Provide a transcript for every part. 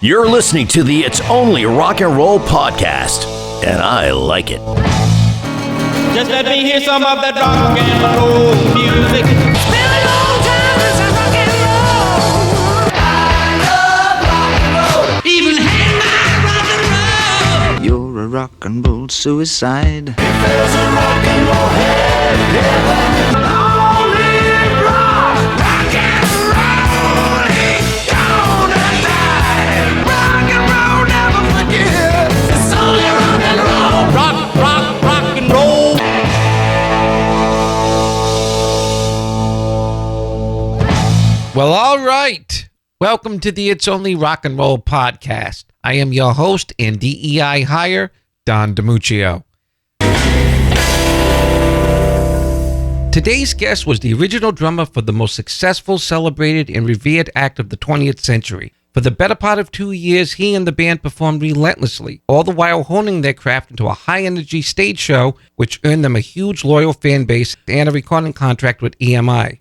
You're listening to the It's Only Rock and Roll podcast, and I like it. Just let me hear some of that rock and roll music. It's been a long time since I rock and roll. I love rock and roll. Even hang my rock and roll. You're a rock and roll suicide. If there's a rock and roll heaven, only rock and roll ain't gonna die. Rock and roll never forget. It's only rock and roll. Rock and roll. Well, all right. Welcome to the It's Only Rock and Roll podcast. I am your host and DEI hire, Don 𝗙𝗂𝗹𝗃. Today's guest was the original drummer for the most successful, celebrated, and revered act of the 20th century. For the better part of 2 years, he and the band performed relentlessly, all the while honing their craft into a high-energy stage show, which earned them a huge loyal fan base and a recording contract with EMI.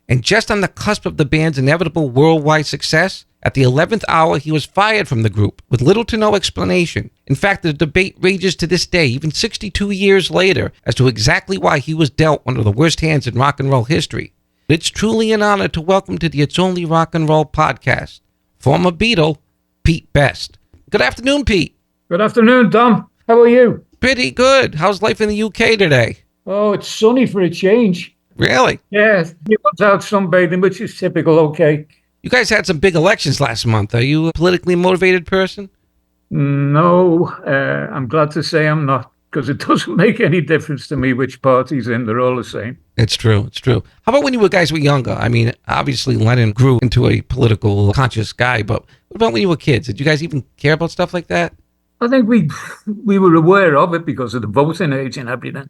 And just on the cusp of the band's inevitable worldwide success, at the 11th hour, he was fired from the group with little to no explanation. In fact, the debate rages to this day, even 62 years later, as to exactly why he was dealt one of the worst hands in rock and roll history. It's truly an honor to welcome to the It's Only Rock and Roll podcast, former Beatle, petebest. Good afternoon, Pete. Good afternoon, Dom. How are you? Pretty good. How's life in the UK today? Oh, it's sunny for a change. Really? Yeah, he was out sunbathing, which is typical, okay. You guys had some big elections last month. Are you a politically motivated person? No, I'm glad to say I'm not, because it doesn't make any difference to me which party's in. They're all the same. It's true. It's true. How about when you guys were younger? I mean, obviously Lennon grew into a political conscious guy, but what about when you were kids? Did you guys even care about stuff like that? I think we were aware of it because of the voting age and everything.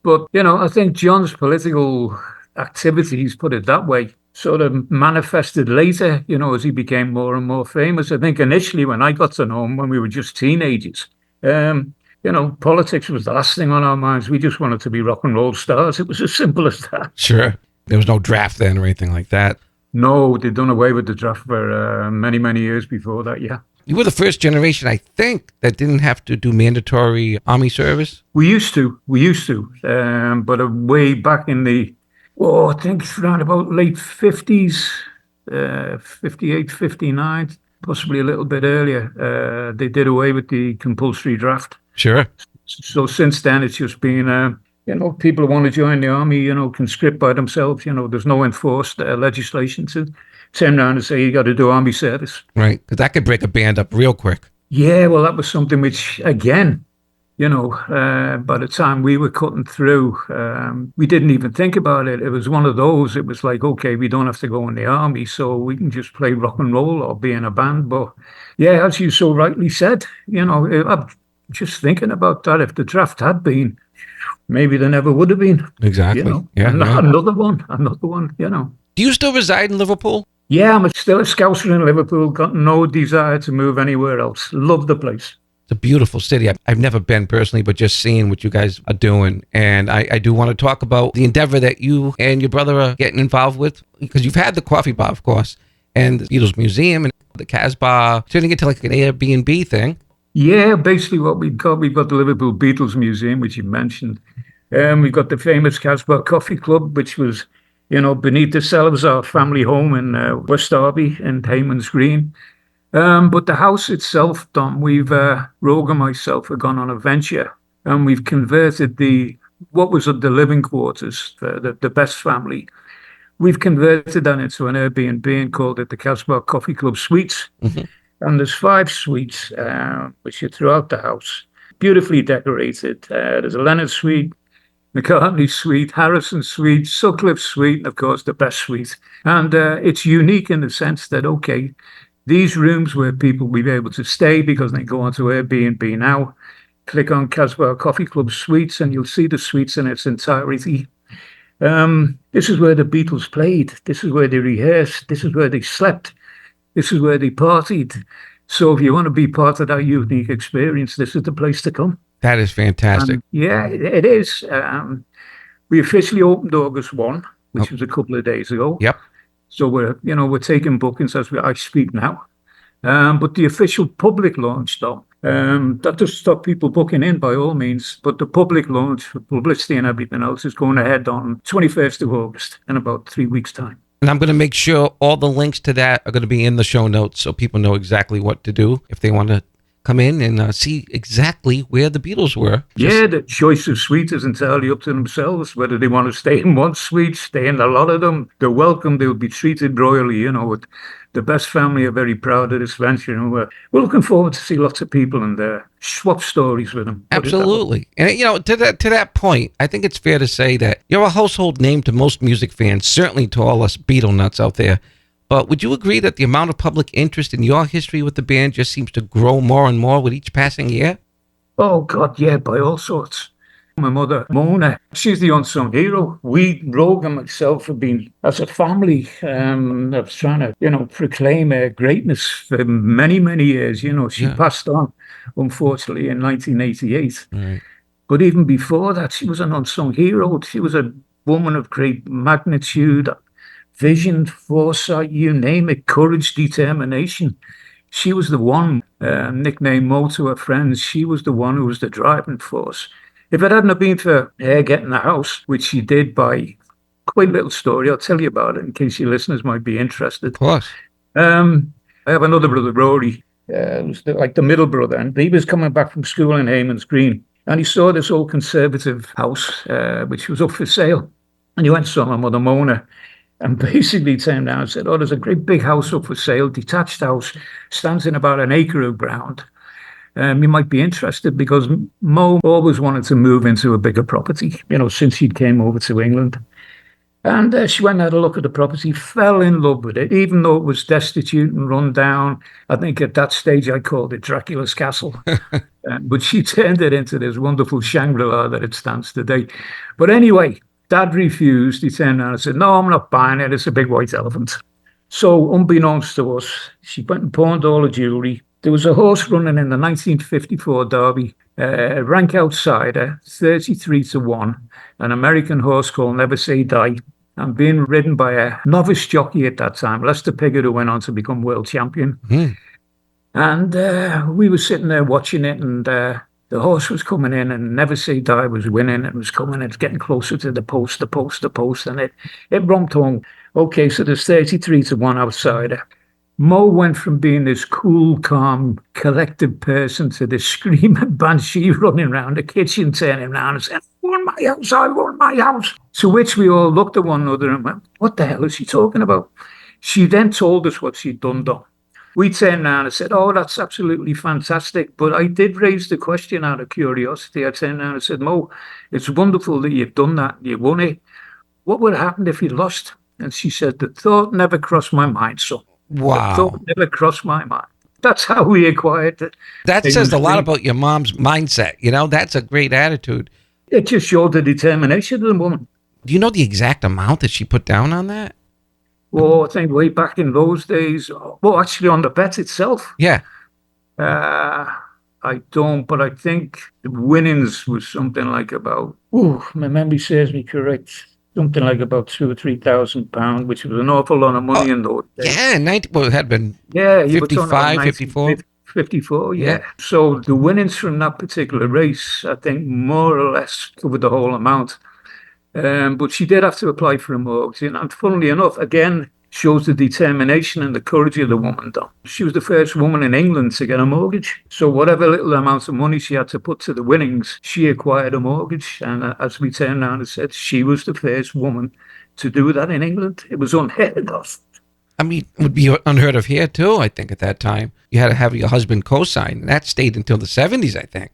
But, you know, I think John's political activities, put it that way, sort of manifested later, you know, as he became more and more famous. I think initially when I got to know him, when we were just teenagers, you know, politics was the last thing on our minds. We just wanted to be rock and roll stars. It was as simple as that. Sure. There was no draft then or anything like that. No, they'd done away with the draft for many, many years before that, yeah. You were the first generation, I think, that didn't have to do mandatory army service. We used to. But way back in the, I think around about late 50s, 58, 59, possibly a little bit earlier, they did away with the compulsory draft. Sure. So since then, it's just been, you know, people who want to join the army, you know, can script by themselves. You know, there's no enforced legislation to turn around and say you got to do army service. Right, because that could break a band up real quick. Yeah, well, that was something which, again, you know, by the time we were cutting through, we didn't even think about it. It was one of those, it was like, okay, we don't have to go in the army, so we can just play rock and roll or be in a band. But yeah, as you so rightly said, you know, I'm just thinking about that. If the draft had been, maybe there never would have been. Exactly. You know? Yeah. Another one, you know. Do you still reside in Liverpool? Yeah, I'm still a Scouser in Liverpool. Got no desire to move anywhere else. Love the place. It's a beautiful city. I've never been personally, but just seeing what you guys are doing. And I do want to talk about the endeavor that you and your brother are getting involved with, because you've had the coffee bar, of course, and the Beatles Museum and the Casbah, turning it to like an Airbnb thing. Yeah, basically what we've got the Liverpool Beatles Museum, which you mentioned. We've got the famous Casbah Coffee Club, which was, you know, beneath the cellars, our family home in West Derby in Hayman's Green. But the house itself, Dom, Rogue and myself have gone on a venture, and we've converted what was the living quarters for the Best family. We've converted that into an Airbnb and called it the Casbah Coffee Club Suites. Mm-hmm. And there's 5 suites, which are throughout the house, beautifully decorated. There's a Lennon suite, McCartney suite, Harrison suite, Sutcliffe suite, and of course the Best suite. And it's unique in the sense that, okay, these rooms where people will be able to stay because they go onto Airbnb now, click on Casbah Coffee Club Suites and you'll see the suites in its entirety. This is where the Beatles played. This is where they rehearsed. This is where they slept. This is where they partied. So if you want to be part of that unique experience, this is the place to come. That is fantastic. Yeah, it is. We officially opened August 1, which was a couple of days ago. Yep. So we're taking bookings as I speak now. But the official public launch, though, that doesn't stop people booking in by all means. But the public launch for publicity and everything else is going ahead on 21st of August in about 3 weeks' time. And I'm going to make sure all the links to that are going to be in the show notes so people know exactly what to do if they want to come in and see exactly where the Beatles were. Yeah, the choice of suite is entirely up to themselves, whether they want to stay in one suite, stay in a lot of them. They're welcome. They'll be treated royally, you know. The Best family are very proud of this venture, and we're looking forward to see lots of people and swap stories with them. Absolutely. And, you know, to that point, I think it's fair to say that you're a household name to most music fans, certainly to all us Beatle nuts out there. But would you agree that the amount of public interest in your history with the band just seems to grow more and more with each passing year? Oh, God, yeah, by all sorts. My mother, Mona, she's the unsung hero. We, Rogue and myself, have been, as a family, I was trying to, you know, proclaim her greatness for many, many years. You know, she passed on, unfortunately, in 1988. Right. But even before that, she was an unsung hero. She was a woman of great magnitude, vision, foresight, you name it, courage, determination. She was the one, nicknamed Mo to her friends, she was the one who was the driving force. If it hadn't been for her getting the house, which she did by quite a little story, I'll tell you about it in case your listeners might be interested. Of course. I have another brother, Rory, who's like the middle brother, and he was coming back from school in Hayman's Green, and he saw this old conservative house, which was up for sale. And he went to saw my mother, Mona, and basically turned around and said, oh, there's a great big house up for sale, detached house, stands in about an acre of ground. You might be interested, because Mo always wanted to move into a bigger property, you know, since he came over to England. And she went and had a look at the property, fell in love with it, even though it was destitute and run down. I think at that stage I called it Dracula's Castle. But she turned it into this wonderful Shangri-La that it stands today. But anyway, Dad refused. He turned around and said, no, I'm not buying it. It's a big white elephant. So unbeknownst to us, she went and pawned all the jewellery. There was a horse running in the 1954 Derby, rank outsider, 33-1, an American horse called Never Say Die, and being ridden by a novice jockey at that time, Lester Piggott, who went on to become world champion. And we were sitting there watching it, and the horse was coming in, and Never Say Die was winning. It was coming, it's getting closer to the post, and it romped home. Okay, so there's 33-1 outsider. Mo went from being this cool, calm, collected person to this screaming banshee running around the kitchen, turning around and saying, I want my house. To which we all looked at one another and went, what the hell is she talking about? She then told us what she'd done, though. We turned around and said, oh, that's absolutely fantastic. But I did raise the question out of curiosity. I turned around and said, Mo, it's wonderful that you've done that. You won it. What would happen if you lost? And she said, the thought never crossed my mind, son. Wow. The thought never crossed my mind. That's how we acquired it. That says a lot about your mom's mindset. You know, that's a great attitude. It just showed the determination of the woman. Do you know the exact amount that she put down on that? Oh, I think way back in those days. Well, actually, on the bet itself. Yeah. I don't, but I think the winnings was something like about, my memory serves me correct, something like about £2,000 or £3,000, which was an awful lot of money in those days. Yeah, it had been 55, 54. 54, yeah. So the winnings from that particular race, I think, more or less covered the whole amount. But she did have to apply for a mortgage. And funnily enough, again, shows the determination and the courage of the woman, though. She was the first woman in England to get a mortgage. So whatever little amount of money she had to put to the winnings, she acquired a mortgage. And as we turned around and said, she was the first woman to do that in England. It was unheard of. I mean, it would be unheard of here, too, I think, at that time. You had to have your husband co-sign. And that stayed until the 70s, I think.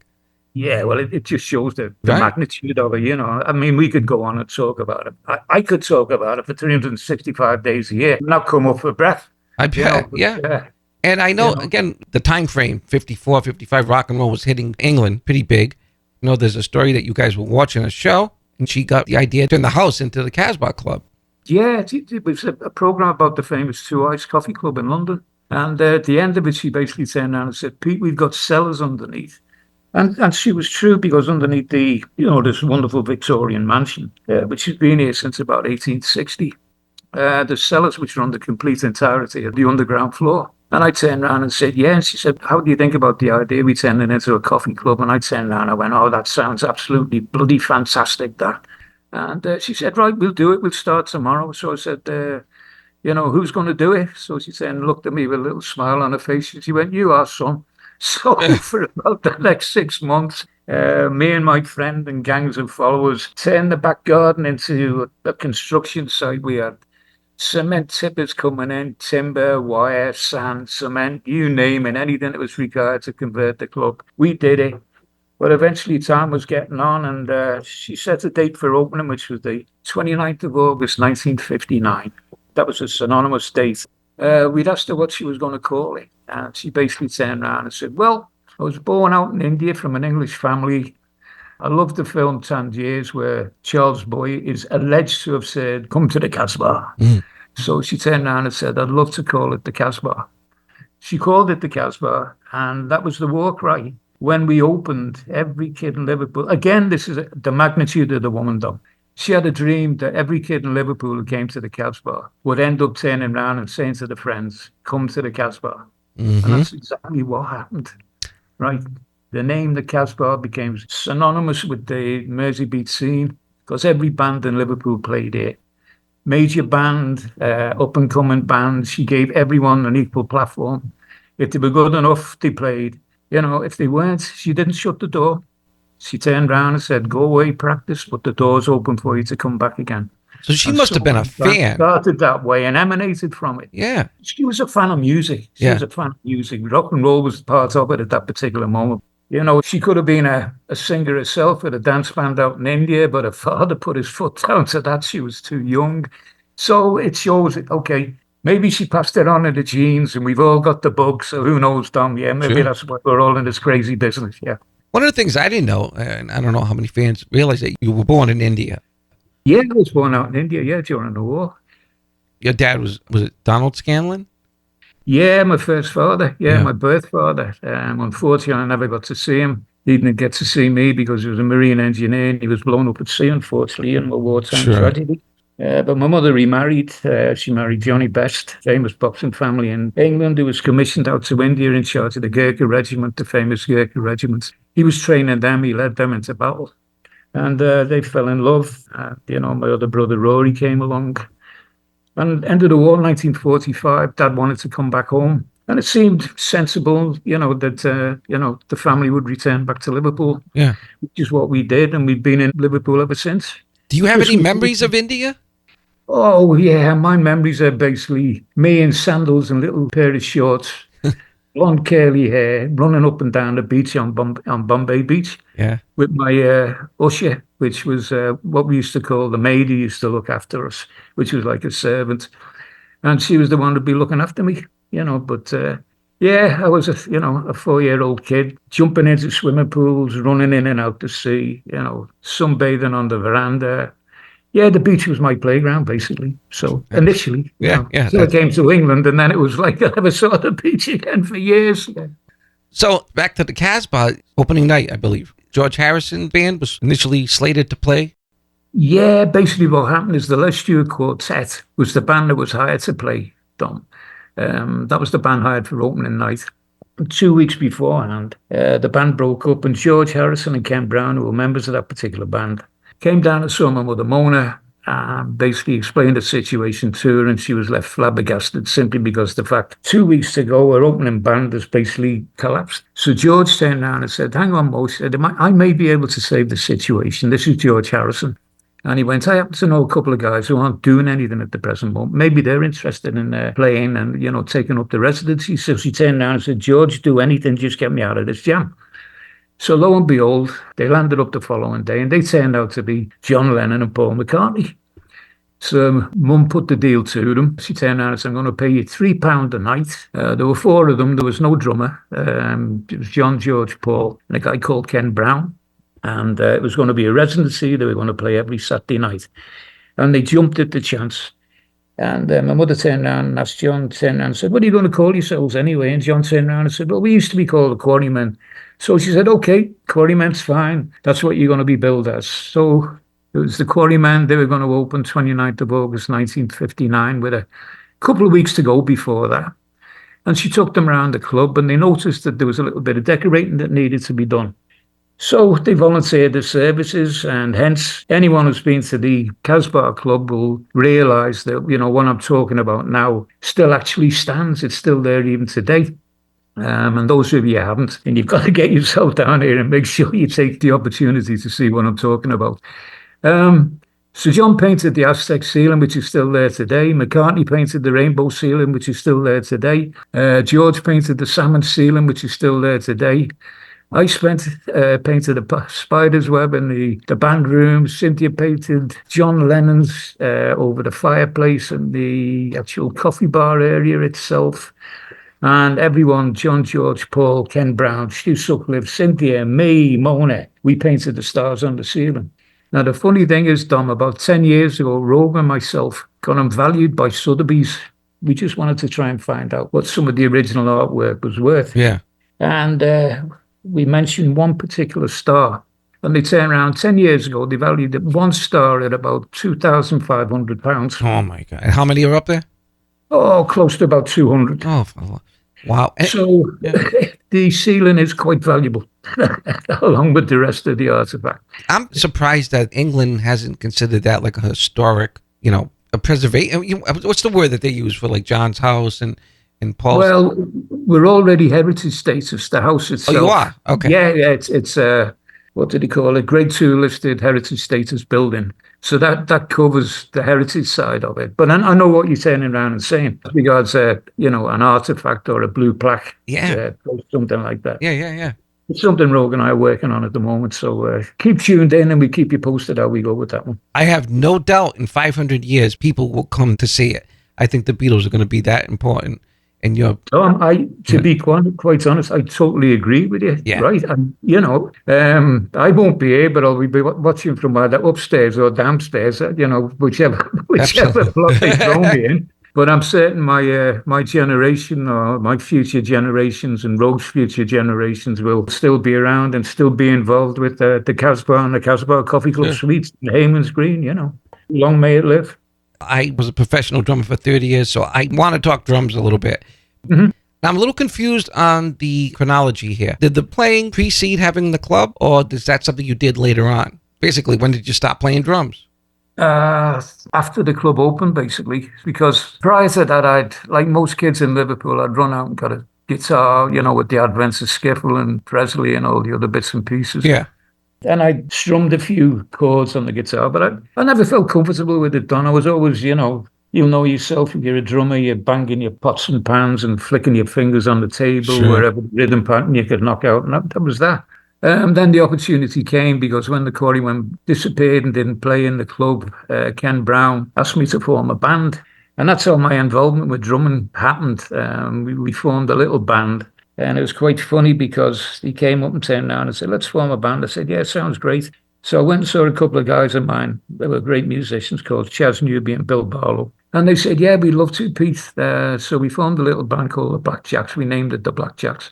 Yeah, well, it just shows the magnitude of it, you know. I mean, we could go on and talk about it. I could talk about it for 365 days a year, not come up for breath. I bet, yeah. And I know, again, the time frame, 54, 55, rock and roll was hitting England pretty big. You know, there's a story that you guys were watching a show, and she got the idea to turn the house into the Casbah Club. Yeah, it was a program about the famous Two Eyes Coffee Club in London. And at the end of it, she basically turned around and said, Pete, we've got cellars underneath. And she was true, because underneath this wonderful Victorian mansion, which has been here since about 1860, the cellars which run the complete entirety of the underground floor. And I turned around and said, yeah. And she said, how do you think about the idea we turning into a coffee club? And I turned around and I went, oh, that sounds absolutely bloody fantastic, that. And she said, right, we'll do it. We'll start tomorrow. So I said, who's going to do it? So she said, and looked at me with a little smile on her face. And she went, you are, son. So for about the next 6 months, me and my friend and gangs of followers turned the back garden into a construction site. We had cement tippers coming in, timber, wire, sand, cement, you name it, anything that was required to convert the club. We did it. But eventually time was getting on, and she set a date for opening, which was the 29th of August, 1959. That was a synonymous date. We'd asked her what she was going to call it, and she basically turned around and said, well, I was born out in India from an English family. I love the film Tangiers, where Charles Boy is alleged to have said, come to the Casbah. So she turned around and said, I'd love to call it the Casbah. She called it the Casbah, and that was the war cry. When we opened, every kid in Liverpool, again, this is the magnitude of the woman, though. She had a dream that every kid in Liverpool who came to the Casbah would end up turning around and saying to the friends, come to the Casbah. And that's exactly what happened, right? The name the Casbah became synonymous with the Merseybeat scene because every band in Liverpool played it. Major band, up-and-coming band. She gave everyone an equal platform. If they were good enough, they played. If they weren't, she didn't shut the door. She turned around and said, go away, practice, but the door's open for you to come back again. So she must have been a fan. Started that way and emanated from it. Yeah. She was a fan of music. She was a fan of music. Rock and roll was part of it at that particular moment. She could have been a singer herself with a dance band out in India, but her father put his foot down to that. She was too young. So it shows, okay, maybe she passed it on in the genes and we've all got the bug. So who knows, Dom? Yeah, maybe that's why we're all in this crazy business. Yeah. One of the things I didn't know, and I don't know how many fans realize that you were born in India. Yeah, I was born out in India, during the war. Your dad was it Donald Scanlon? Yeah, my first father. Yeah, my birth father. Unfortunately, I never got to see him. He didn't get to see me because he was a marine engineer and he was blown up at sea, unfortunately, in a wartime tragedy. But my mother remarried. She married Johnny Best, famous boxing family in England, who was commissioned out to India in charge of the 𝗀𝗃𝗃 regiment, the famous 𝗀𝗃𝗃 regiment. He was training them. He led them into battle. And they fell in love. My other brother Rory came along. And end of the war, 1945, Dad wanted to come back home. And it seemed sensible, that, the family would return back to Liverpool. Yeah. Which is what we did. And we've been in Liverpool ever since. Do you have any memories of India? Oh, yeah. My memories are basically me in sandals and little pair of shorts, blonde curly hair, running up and down the beach on Bombay Beach. Yeah. With my usher, which was what we used to call the maid who used to look after us, which was like a servant. And she was the one to be looking after me, but I was a 4-year-old kid jumping into swimming pools, running in and out the sea, sunbathing on the veranda. Yeah, the beach was my playground, basically. So initially, I came to England, and then it was like I never saw the beach again for years. Yeah. So back to the Casbah, opening night, I believe. George Harrison band was initially slated to play. Yeah, basically what happened is the Les Stewart Quartet was the band that was hired to play, Dom. That was the band hired for opening night. 2 weeks beforehand, the band broke up, and George Harrison and Ken Brown, who were members of that particular band, came down to saw my mother Mona, basically explained the situation to her, and she was left flabbergasted simply because the fact 2 weeks ago her opening band has basically collapsed. So George turned around and said, hang on, Mo, said, I may be able to save the situation. This is George Harrison. And he went, I happen to know a couple of guys who aren't doing anything at the present moment. Maybe they're interested in playing and, taking up the residency. So she turned around and said, George, do anything, just get me out of this jam. So lo and behold, they landed up the following day, and they turned out to be John Lennon and Paul McCartney. So Mum put the deal to them. She turned around and said, I'm going to pay you £3 a night. There were 4 of them. There was no drummer. It was John, George, Paul, and a guy called Ken Brown. And it was going to be a residency. They were going to play every Saturday night. And they jumped at the chance. And my mother turned around and asked John, and said, what are you going to call yourselves anyway? And John turned around and said, well, we used to be called the Quarrymen. So she said, okay, Quarrymen's fine. That's what you're going to be billed as. So it was the Quarrymen. They were going to open 29th of August, 1959, with a couple of weeks to go before that. And she took them around the club, and they noticed that there was a little bit of decorating that needed to be done. So they volunteered their services, and hence anyone who's been to the Casbah Club will realise that, what I'm talking about now still actually stands. It's still there even today. And those of you who haven't, and you've got to get yourself down here and make sure you take the opportunity to see what I'm talking about. So John painted the Aztec ceiling, which is still there today. McCartney painted the rainbow ceiling, which is still there today. George painted the salmon ceiling, which is still there today. I painted a spider's web in the band room. Cynthia painted John Lennon's over the fireplace and the actual coffee bar area itself. And everyone, John, George, Paul, Ken Brown, Stu Sutcliffe, Cynthia, me, Mona, we painted the stars on the ceiling. Now, the funny thing is, Dom, about 10 years ago, Rogue and myself got them valued by Sotheby's. We just wanted to try and find out what some of the original artwork was worth. Yeah. And we mentioned one particular star. And they turned around 10 years ago, they valued one star at about £2,500. Oh, my God. And how many are up there? Oh, close to about 200. Oh, wow. So the ceiling is quite valuable, along with the rest of the artifact. I'm surprised that England hasn't considered that like a historic, a preservation. What's the word that they use for like John's house and Paul's? Well, we're already heritage status, the house itself. Oh, you are? Okay. Yeah, it's what do they call it? Grade 2 listed heritage status building. So that covers the heritage side of it. But I know what you're turning around and saying. Regards, an artifact or a blue plaque. Yeah. Something like that. Yeah. It's something Rogue and I are working on at the moment. So keep tuned in and we keep you posted how we go with that one. I have no doubt in 500 years, people will come to see it. I think the Beatles are going to be that important. And to be quite honest, I totally agree with you. Yeah. Right. And, I won't be here, but I'll be watching from either upstairs or downstairs, whichever block they throw me in. But I'm certain my generation or my future generations and Rogue's future generations will still be around and still be involved with the Casbah and the Casbah Coffee Club Suites in Hayman's Green, Long may it live. I was a professional drummer for 30 years, so I want to talk drums a little bit. Mm-hmm. Now, I'm a little confused on the chronology here. Did the playing precede having the club, or is that something you did later on? Basically, when did you stop playing drums? After the club opened, basically, because prior to that, I'd, like most kids in Liverpool, I'd run out and got a guitar, with the advents of skiffle and Presley and all the other bits and pieces. Yeah. And I strummed a few chords on the guitar, but I never felt comfortable with it done. I was always, you'll know yourself, if you're a drummer, you're banging your pots and pans and flicking your fingers on the table, wherever the rhythm pattern you could knock out. And that was that. Then the opportunity came because when the Quarrymen disappeared and didn't play in the club, Ken Brown asked me to form a band. And that's how my involvement with drumming happened. We formed a little band. And it was quite funny because he came up and turned around and said, let's form a band. I said, yeah, sounds great. So I went and saw a couple of guys of mine. They were great musicians called Chas Newby and Bill Barlow. And they said, yeah, we'd love to, Pete. So we formed a little band called the Blackjacks. We named it the Blackjacks.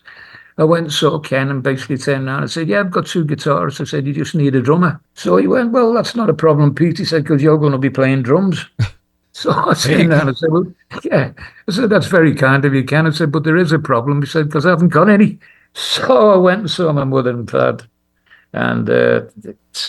I went and saw Ken and basically turned around and said, yeah, I've got 2 guitarists. I said, you just need a drummer. So he went, well, that's not a problem, Pete. He said, because you're going to be playing drums. So I turned around and said, well, yeah. I said, that's very kind of you, Ken. I said, but there is a problem. He said, because I haven't got any. So I went and saw my mother and dad and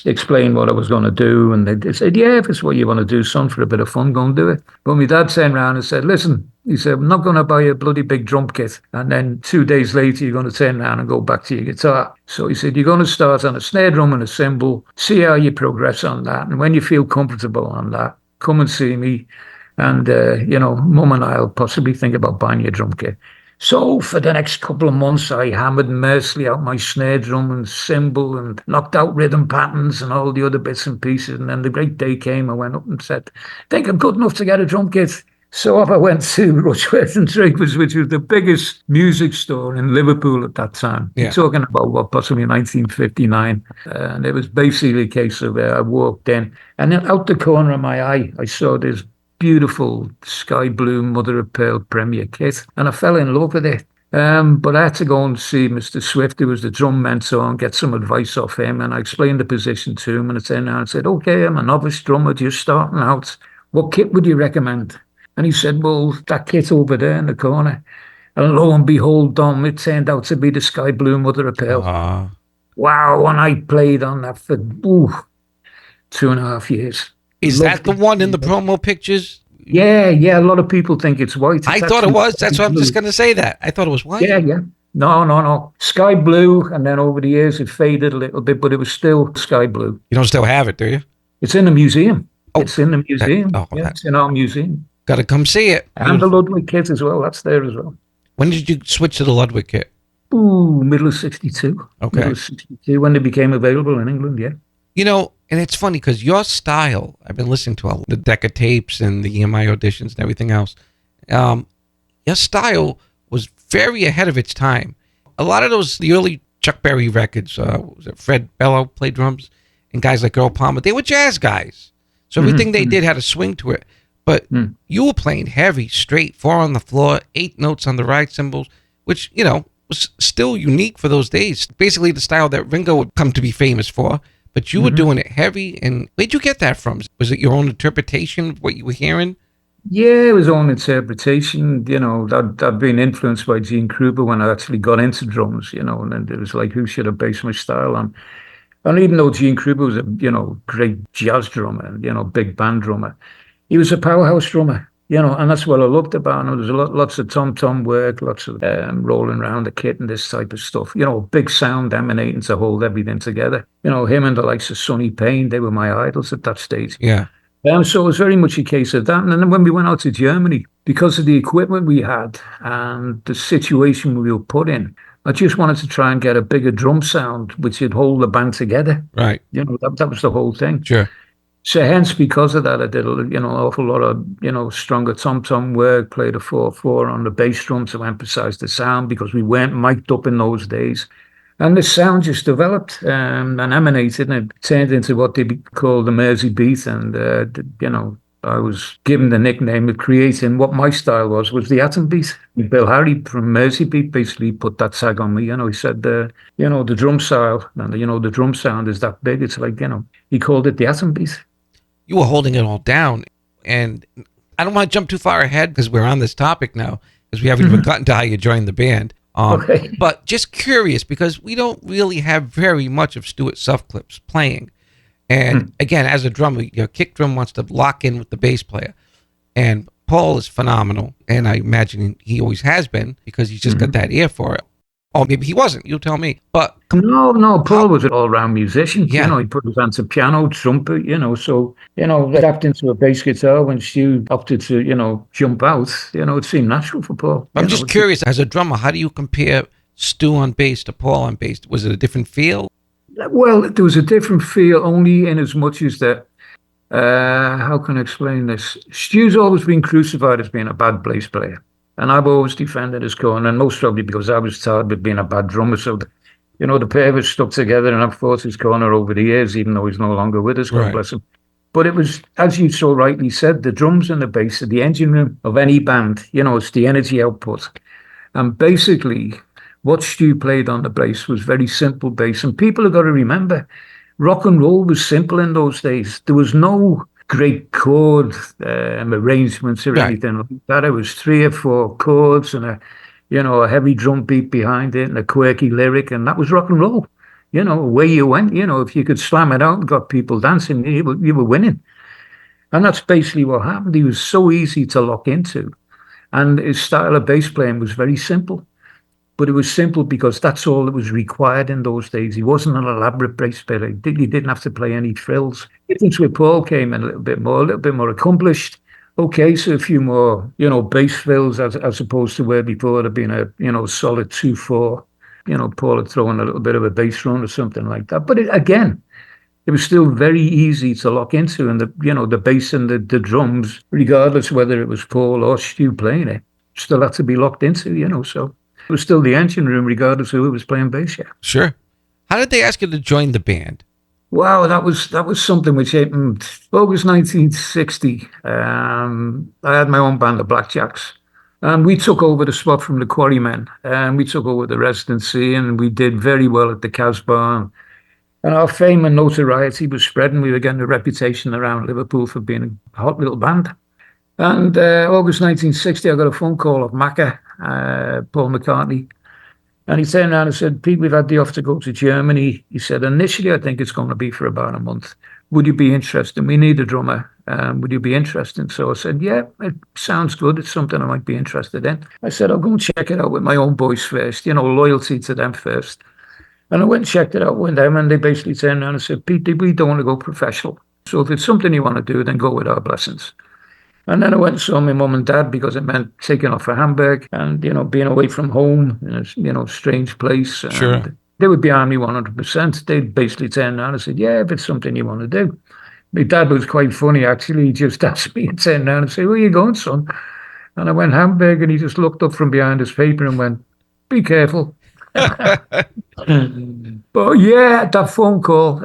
explained what I was going to do. And they said, yeah, if it's what you want to do, son, for a bit of fun, go and do it. But my dad turned around and said, listen, he said, I'm not going to buy you a bloody big drum kit. And then 2 days later, you're going to turn around and go back to your guitar. So he said, you're going to start on a snare drum and a cymbal, see how you progress on that. And when you feel comfortable on that, come and see me. And, Mum and I will possibly think about buying you a drum kit. So for the next couple of months, I hammered mercilessly out my snare drum and cymbal and knocked out rhythm patterns and all the other bits and pieces. And then the great day came, I went up and said, I think I'm good enough to get a drum kit. So off I went to Rushworth and Draper's, which was the biggest music store in Liverpool at that time. Yeah. We're talking about, possibly 1959. And it was basically a case of I walked in and then out the corner of my eye, I saw this beautiful sky blue mother of pearl Premier kit, and I fell in love with it. But I had to go and see Mr. Swift, who was the drum mentor, and get some advice off him. And I explained the position to him, and I turned around and said, okay, I'm a novice drummer, just starting out. What kit would you recommend? And he said, well, that kit over there in the corner. And lo and behold, Dom, it turned out to be the Sky Blue Mother of Pearl. Wow, and I played on that for 2.5 years. Is that the one in the promo pictures? Yeah. A lot of people think it's white. I thought it was. That's why I'm just going to say that. I thought it was white. Yeah. No. Sky blue, and then over the years it faded a little bit, but it was still sky blue. You don't still have it, do you? It's in the museum. Oh, it's in the museum. It's in our museum. Got to come see it. And the Ludwig kit as well. That's there as well. When did you switch to the Ludwig kit? Middle of 62. Okay. Middle of 62 when they became available in England, yeah. You know, and it's funny because your style, I've been listening to all the Decca tapes and the EMI auditions and everything else. Your style was very ahead of its time. A lot of the early Chuck Berry records, was it Fred Bello played drums, and guys like Earl Palmer, they were jazz guys. So everything they did had a swing to it. But you were playing heavy, straight, 4 on the floor, 8 notes on the ride cymbals, which, you know, was still unique for those days. Basically the style that Ringo would come to be famous for. But you were doing it heavy. And where'd you get that from? Was it your own interpretation of what you were hearing? Yeah, it was own interpretation. You know, I'd been influenced by Gene Krupa when I actually got into drums, you know, and then it was like, who should I base my style on? And even though Gene Krupa was a, you know, great jazz drummer, you know, big band drummer, he was a powerhouse drummer, you know, and that's what I loved about him. There was lots of tom-tom work, lots of rolling around the kit and this type of stuff. You know, big sound emanating to hold everything together. You know, him and the likes of Sonny Payne, they were my idols at that stage. Yeah. So it was very much a case of that. And then when we went out to Germany, because of the equipment we had and the situation we were put in, I just wanted to try and get a bigger drum sound, which would hold the band together. Right. You know, that was the whole thing. Sure. So hence, because of that, I did an awful lot of, you know, stronger tom-tom work, played a 4/4 on the bass drum to emphasize the sound because we weren't mic'd up in those days. And the sound just developed and emanated, and it turned into what they call the Mersey beat. And, you know, I was given the nickname of creating what my style was the atom beat. Bill Harry from Mersey Beat basically put that tag on me. You know, he said, you know, the drum style and, you know, the drum sound is that big. It's like, you know, he called it the atom beat. You were holding it all down. And I don't want to jump too far ahead because we're on this topic now, because we haven't even gotten to how you joined the band. Okay. But just curious, because we don't really have very much of Stuart Sutcliffe's playing. And again, as a drummer, your kick drum wants to lock in with the bass player. And Paul is phenomenal. And I imagine he always has been because he's just got that ear for it. Or maybe he wasn't, you tell me. But no, Paul was an all-round musician. Yeah. You know, he put his hands to piano, trumpet, you know, so, you know, tapped into a bass guitar when Stu opted to, you know, jump out. You know, it seemed natural for Paul. I'm just curious, as a drummer, how do you compare Stu on bass to Paul on bass? Was it a different feel? Well, there was a different feel only in as much as that, how can I explain this? Stu's always been crucified as being a bad bass player. And I've always defended his corner, and most probably because I was tired of being a bad drummer. So, you know, the pair of us stuck together, and I've fought his corner over the years, even though he's no longer with us, God bless him. But it was, as you so rightly said, the drums and the bass are the engine room of any band. You know, it's the energy output. And basically, what Stu played on the bass was very simple bass. And people have got to remember, rock and roll was simple in those days. There was no great chord arrangements or anything like that. It was 3 or 4 chords and a heavy drum beat behind it and a quirky lyric, and that was rock and roll. You know, away you went. You know, if you could slam it out and got people dancing, you were winning. And that's basically what happened. He was so easy to lock into, and his style of bass playing was very simple. But it was simple because that's all that was required in those days. He wasn't an elaborate bass player. He didn't have to play any frills. The difference with Paul came in a little bit more accomplished. Okay, so a few more, you know, bass fills as opposed to where before it had been a, you know, solid 2/4. You know, Paul had thrown a little bit of a bass run or something like that. But it was still very easy to lock into, and the bass and the drums, regardless whether it was Paul or Stu playing it, still had to be locked into, you know, so. It was still the engine room, regardless of who was playing bass. Yeah. Sure. How did they ask you to join the band? Wow, that was something which happened August 1960. I had my own band, the Blackjacks, and we took over the spot from the Quarrymen, and we took over the residency, and we did very well at the Casbah. And our fame and notoriety was spreading. We were getting a reputation around Liverpool for being a hot little band. And August 1960, I got a phone call of Macca, Paul McCartney. And he turned around and said, Pete, we've had the offer to go to Germany. He said, initially, I think it's going to be for about a month. Would you be interested? We need a drummer. Would you be interested? So I said, yeah, it sounds good. It's something I might be interested in. I said, I'll go and check it out with my own boys first, loyalty to them first. And I went and checked it out with them, and they basically turned around and said, Pete, we don't want to go professional. So if it's something you want to do, then go with our blessings. And then I went and saw my mum and dad because it meant taking off for Hamburg and, being away from home in a, strange place. And Sure. They would be behind me 100%. They'd basically turn around and said, yeah, if it's something you want to do. My dad was quite funny, actually. He just asked me and turned around and said, where are you going, son? And I went, Hamburg, and he just looked up from behind his paper and went, be careful. But yeah, that phone call,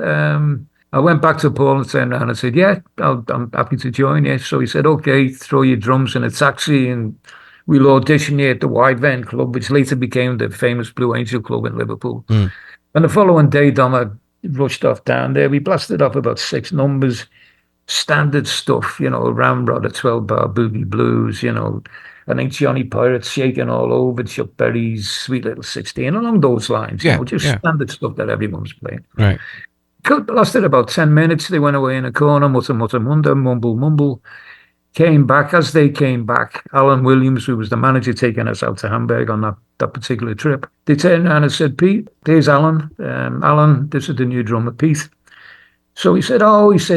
I went back to Paul and turned around and said, yeah, I'm happy to join you. So he said, okay, throw your drums in a taxi and we'll audition you at the Wide Van Club, which later became the famous Blue Angel Club in Liverpool. And the following day, Dom, I rushed off down there. We blasted off about 6 numbers, standard stuff, Ramrod, a 12-bar boogie blues, I think Johnny Pirates, Shaking All Over, Chuck Berry's Sweet Little 16, along those lines, just standard stuff that everyone's playing. Right. Lasted about 10 minutes. They went away in a corner, mutter, mutter, munder, mumble, mumble. Came back. As they came back, Alan Williams, who was the manager taking us out to Hamburg on that particular trip, they turned around and said, Pete, there's Alan. Alan, this is the new drummer, Pete. So he said,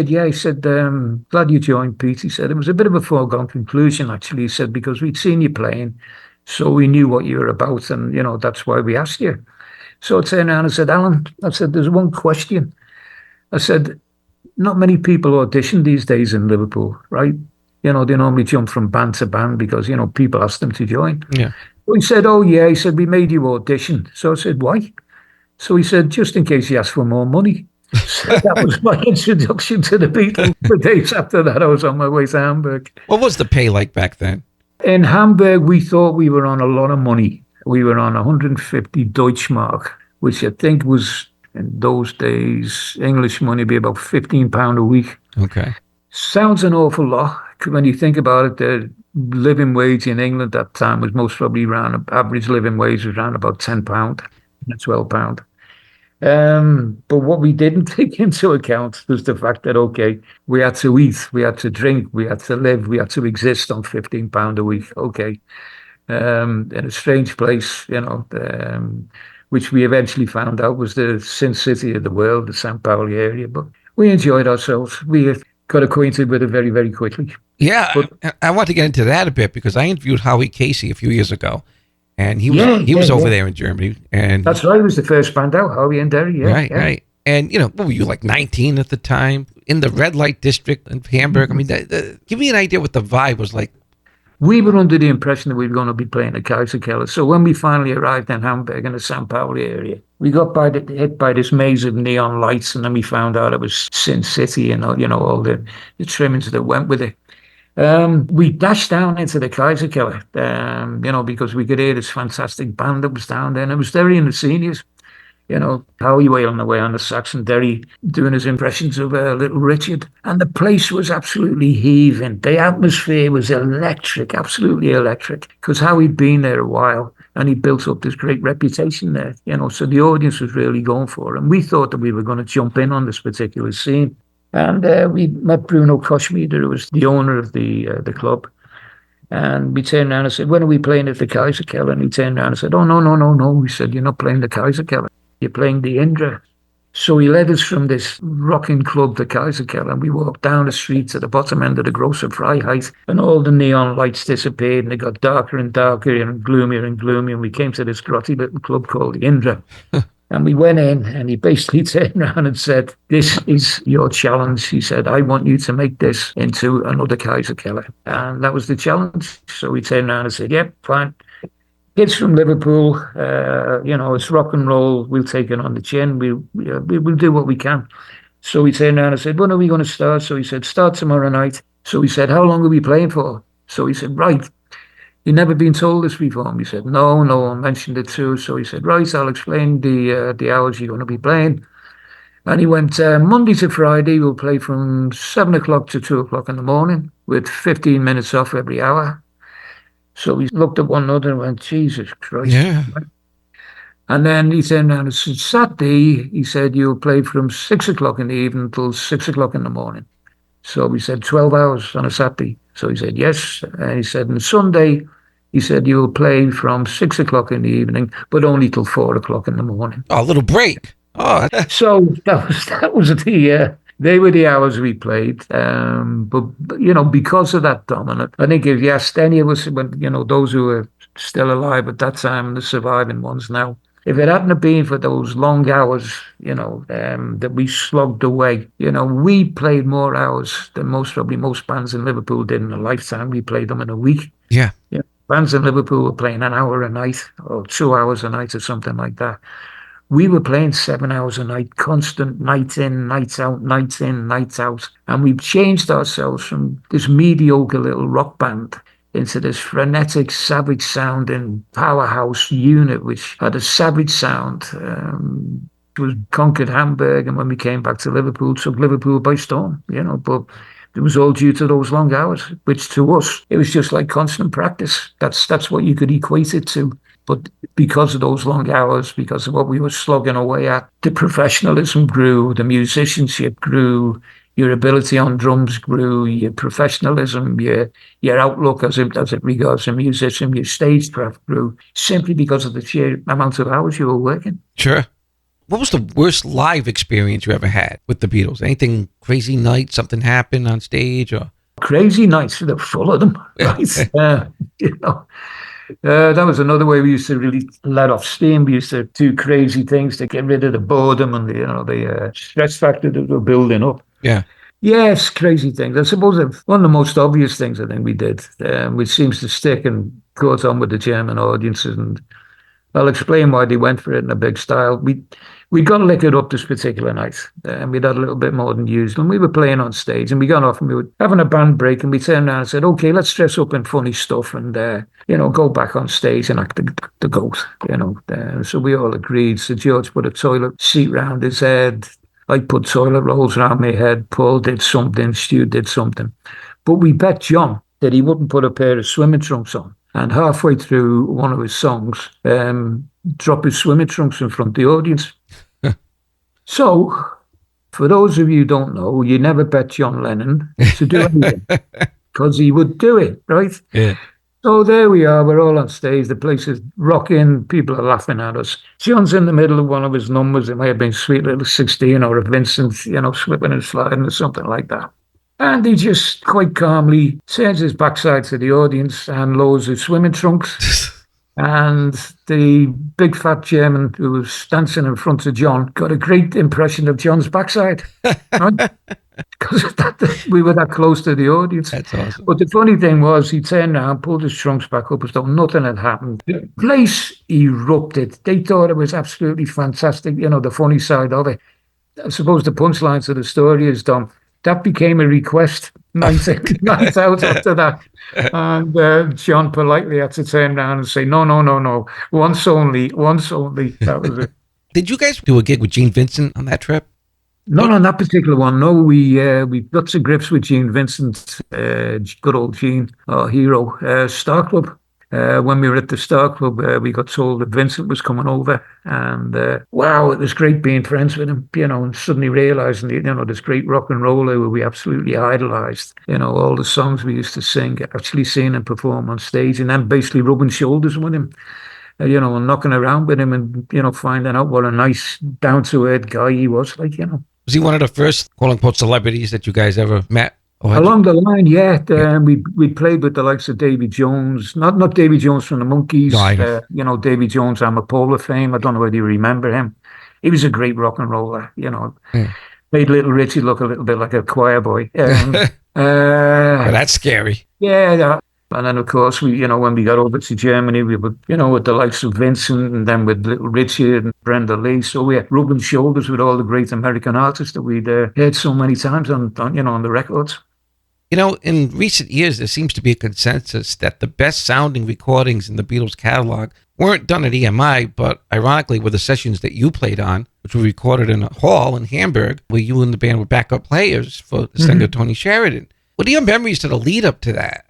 yeah. He said, glad you joined, Pete. He said, it was a bit of a foregone conclusion, actually. He said, because we'd seen you playing, so we knew what you were about, and, that's why we asked you. So I turned around and said, Alan, I said, there's one question. I said, not many people audition these days in Liverpool, right? They normally jump from band to band because, people ask them to join. Yeah. So he said, oh, yeah. He said, we made you audition. So I said, why? So he said, just in case you ask for more money. So that was my introduction to the Beatles. The days after that, I was on my way to Hamburg. What was the pay like back then? In Hamburg, we thought we were on a lot of money. We were on 150 Deutschmark, which I think was, in those days, English money would be about £15 a week. Okay. Sounds an awful lot. When you think about it, the living wage in England at that time was most probably average living wage was around about £10, £12. But what we didn't take into account was the fact that, okay, we had to eat, we had to drink, we had to live, we had to exist on £15 a week. Okay. In a strange place, which we eventually found out was the sin city of the world, the St. Pauli area. But we enjoyed ourselves. We got acquainted with it very, very quickly. Yeah, I want to get into that a bit because I interviewed 𝗲𝗄𝗧𝗘 a few years ago, and he was over there in Germany. And that's right. It was the first band out, Howie and Derry. Yeah, right. And what were you, like 19 at the time, in the red light district in Hamburg? I mean, give me an idea what the vibe was like. We were under the impression that we were going to be playing at 𝗀𝗧𝗃. So when we finally arrived in Hamburg in the St. Pauli area, we got hit by this maze of neon lights, and then we found out it was Sin City and all the trimmings that went with it. We dashed down into the 𝗀𝗧𝗃, because we could hear this fantastic band that was down there, and it was Derry and the Seniors. Howie wailing away on the sax and Derry doing his impressions of Little Richard. And the place was absolutely heaving. The atmosphere was electric, absolutely electric, because Howie'd been there a while and he built up this great reputation there, so the audience was really going for it. And we thought that we were going to jump in on this particular scene. And we met Bruno Koschmieder, who was the owner of the club. And we turned around and said, when are we playing at the 𝗀𝗧𝗃? And he turned around and said, oh, no. We said, you're not playing the 𝗀𝗧𝗃. You're playing the Indra. So he led us from this rocking club to 𝗀𝗧𝗃, and we walked down the street to the bottom end of the Große Freiheit, and all the neon lights disappeared, and it got darker and darker and gloomier, and we came to this grotty little club called the Indra. And we went in, and he basically turned around and said, this is your challenge. He said, I want you to make this into another 𝗀𝗃. And that was the challenge. So we turned around and said, yep, fine. Kids from Liverpool, it's rock and roll. We'll take it on the chin. We'll do what we can. So we turned around and said, when are we going to start? So he said, start tomorrow night. So we said, how long are we playing for? So he said, right. You've never been told this before? And we said, no, I mentioned it too. So he said, right, I'll explain the hours you're going to be playing. And he went, Monday to Friday, we'll play from 7 o'clock to 2 o'clock in the morning with 15 minutes off every hour. So we looked at one another and went, Jesus Christ. Yeah. And then he turned around and said, Saturday, he said, you'll play from 6 o'clock in the evening till 6 o'clock in the morning. So we said 12 hours on a Saturday. So he said, yes. And he said, on Sunday, he said, you will play from 6 o'clock in the evening, but only till 4 o'clock in the morning. Oh, a little break. Oh, So that was they were the hours we played. But, because of that dominant, I think if you asked any of us, when, those who were still alive at that time, the surviving ones now, if it hadn't have been for those long hours, that we slogged away, we played more hours than probably most bands in Liverpool did in a lifetime. We played them in a week. yeah. Bands in Liverpool were playing an hour a night or 2 hours a night or something like that. We were playing 7 hours a night, constant, night in, night out, night in, night out. And we've changed ourselves from this mediocre little rock band into this frenetic, savage sounding powerhouse unit, which had a savage sound. It was conquered Hamburg, and when we came back to Liverpool, took Liverpool by storm, but it was all due to those long hours, which to us, it was just like constant practice. That's what you could equate it to. But because of those long hours, because of what we were slugging away at, the professionalism grew, the musicianship grew, your ability on drums grew, your professionalism, your outlook as it regards a musician, your stagecraft grew, simply because of the sheer amount of hours you were working. Sure. What was the worst live experience you ever had with the Beatles? Anything crazy night, something happened on stage, or? Crazy nights, they're full of them, right? That was another way we used to really let off steam. We used to do crazy things to get rid of the boredom and the stress factor that we're building up. Yeah. Yes, crazy things. I suppose one of the most obvious things I think we did, which seems to stick and caught on with the German audiences, and I'll explain why they went for it in a big style. We got liquored up this particular night, and we'd had a little bit more than usual. And we were playing on stage, and we got off, and we were having a band break, and we turned around and said, "Okay, let's dress up in funny stuff, and go back on stage and act the goat." So we all agreed. So George put a toilet seat round his head. I put toilet rolls around my head. Paul did something. Stu did something. But we bet John that he wouldn't put a pair of swimming trunks on. And halfway through one of his songs, drop his swimming trunks in front of the audience. So, for those of you who don't know, you never bet John Lennon to do anything because he would do it, right? Yeah. So there we are. We're all on stage. The place is rocking. People are laughing at us. John's in the middle of one of his numbers. It may have been Sweet Little 16 or a Vincent, slipping and sliding or something like that. And he just quite calmly turns his backside to the audience and lowers his swimming trunks. And the big fat German who was dancing in front of John got a great impression of John's backside. Right? Because we were that close to the audience. That's awesome. But the funny thing was, he turned around, pulled his trunks back up as though nothing had happened. The place erupted. They thought it was absolutely fantastic, the funny side of it. I suppose the punchline to the story is, Dom, that became a request night out after that. And John politely had to turn around and say, no, once only. That was it. Did you guys do a gig with Gene Vincent on that trip? Not on that particular one. No, we got to grips with Gene Vincent, good old Gene, our hero, Star Club. When we were at the Star Club, we got told that Vincent was coming over, and wow, it was great being friends with him, and suddenly realizing, this great rock and roller who we absolutely idolized, all the songs we used to sing, actually seeing him perform on stage, and then basically rubbing shoulders with him, and knocking around with him, and, finding out what a nice, down-to-earth guy he was, Was he one of the first, quote-unquote, celebrities that you guys ever met? Along the line, yeah. We played with the likes of Davy Jones, not Davy Jones from the Monkees, No, Davy Jones, 𝗵𝘃𝗶𝗴 fame. I don't know whether you remember him. He was a great rock and roller, Made little Richie look a little bit like a choir boy. Well, that's scary. Yeah. And then, of course, when we got over to Germany, we were, with the likes of Vincent, and then with little Richie and Brenda Lee. So we were rubbing shoulders with all the great American artists that we'd heard so many times on the records. In recent years, there seems to be a consensus that the best sounding recordings in the Beatles catalog weren't done at EMI, but ironically were the sessions that you played on, which were recorded in a hall in Hamburg, where you and the band were backup players for the singer Tony Sheridan. What are your memories to the lead up to that?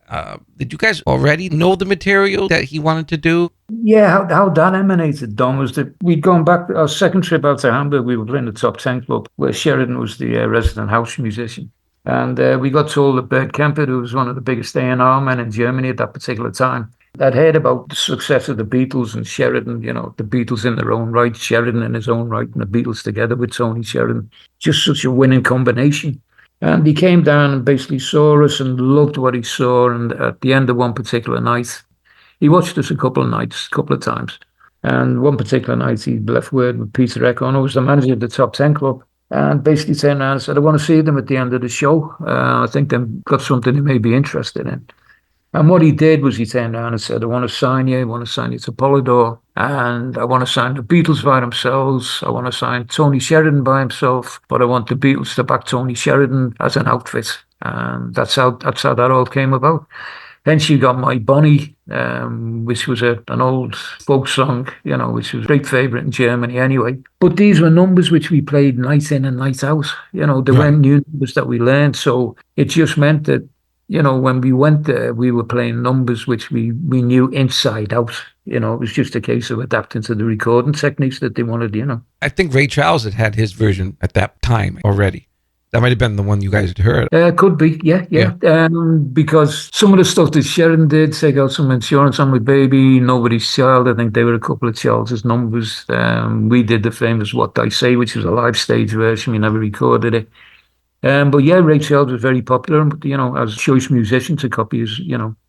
Did you guys already know the material that he wanted to do? Yeah, how that emanated, Don, was that we'd gone back, our second trip out to Hamburg, we were playing the Top 10 Club, where Sheridan was the resident house musician. And we got told that 𝗀𝗃𝗃𝗃, who was one of the biggest A&R men in Germany at that particular time, I'd heard about the success of the Beatles and Sheridan, the Beatles in their own right, Sheridan in his own right, and the Beatles together with Tony Sheridan. Just such a winning combination. And he came down and basically saw us and loved what he saw. And at the end of one particular night, he watched us a couple of times. And one particular night, he left word with Peter Echo, who was the manager of the Top 10 Club, and basically turned around and said, I want to see them at the end of the show. I think they've got something they may be interested in. And what he did was he turned around and said, I want to sign you. I want to sign you to Polydor. And I want to sign the Beatles by themselves. I want to sign Tony Sheridan by himself. But I want the Beatles to back Tony Sheridan as an outfit. And that's how that all came about. Then she got My Bonnie, which was an old folk song, which was a great favourite in Germany anyway. But these were numbers which we played night in and night out. They weren't new numbers that we learned. So it just meant that, when we went there, we were playing numbers which we knew inside out. It was just a case of adapting to the recording techniques that they wanted, I think Ray Charles had his version at that time already. That might have been the one you guys had heard. Could be, yeah. Because some of the stuff that Sheridan did, Take Out Some Insurance on My Baby, Nobody's Child, I think they were a couple of Charles's numbers. We did the famous What I Say, which was a live stage version. We never recorded it. But yeah, Ray Charles was very popular, as a choice musician to copy his,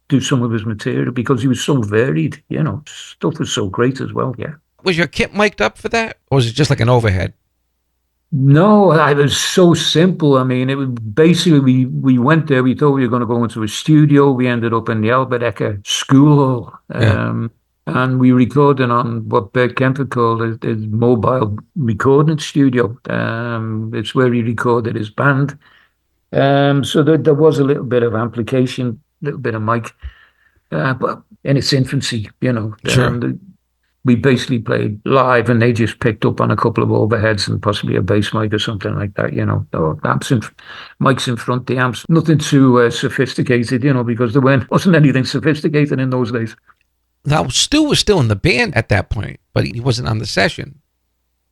do some of his material because he was so varied, stuff was so great as well, yeah. Was your kit mic'd up for that? Or was it just like an overhead? No, it was so simple. I mean, it was basically, we went there, we thought we were going to go into a studio. We ended up in the Albert Ecker School Hall. And we recorded on what 𝗀𝗃𝗃𝗃 called his mobile recording studio. It's where he recorded his band. So there was a little bit of amplification, a little bit of mic, but in its infancy, Sure. We basically played live and they just picked up on a couple of overheads and possibly a bass mic or something like that, or mics in front, the amps. Nothing too sophisticated, because there wasn't anything sophisticated in those days. Now, Stu was still in the band at that point, but he wasn't on the session.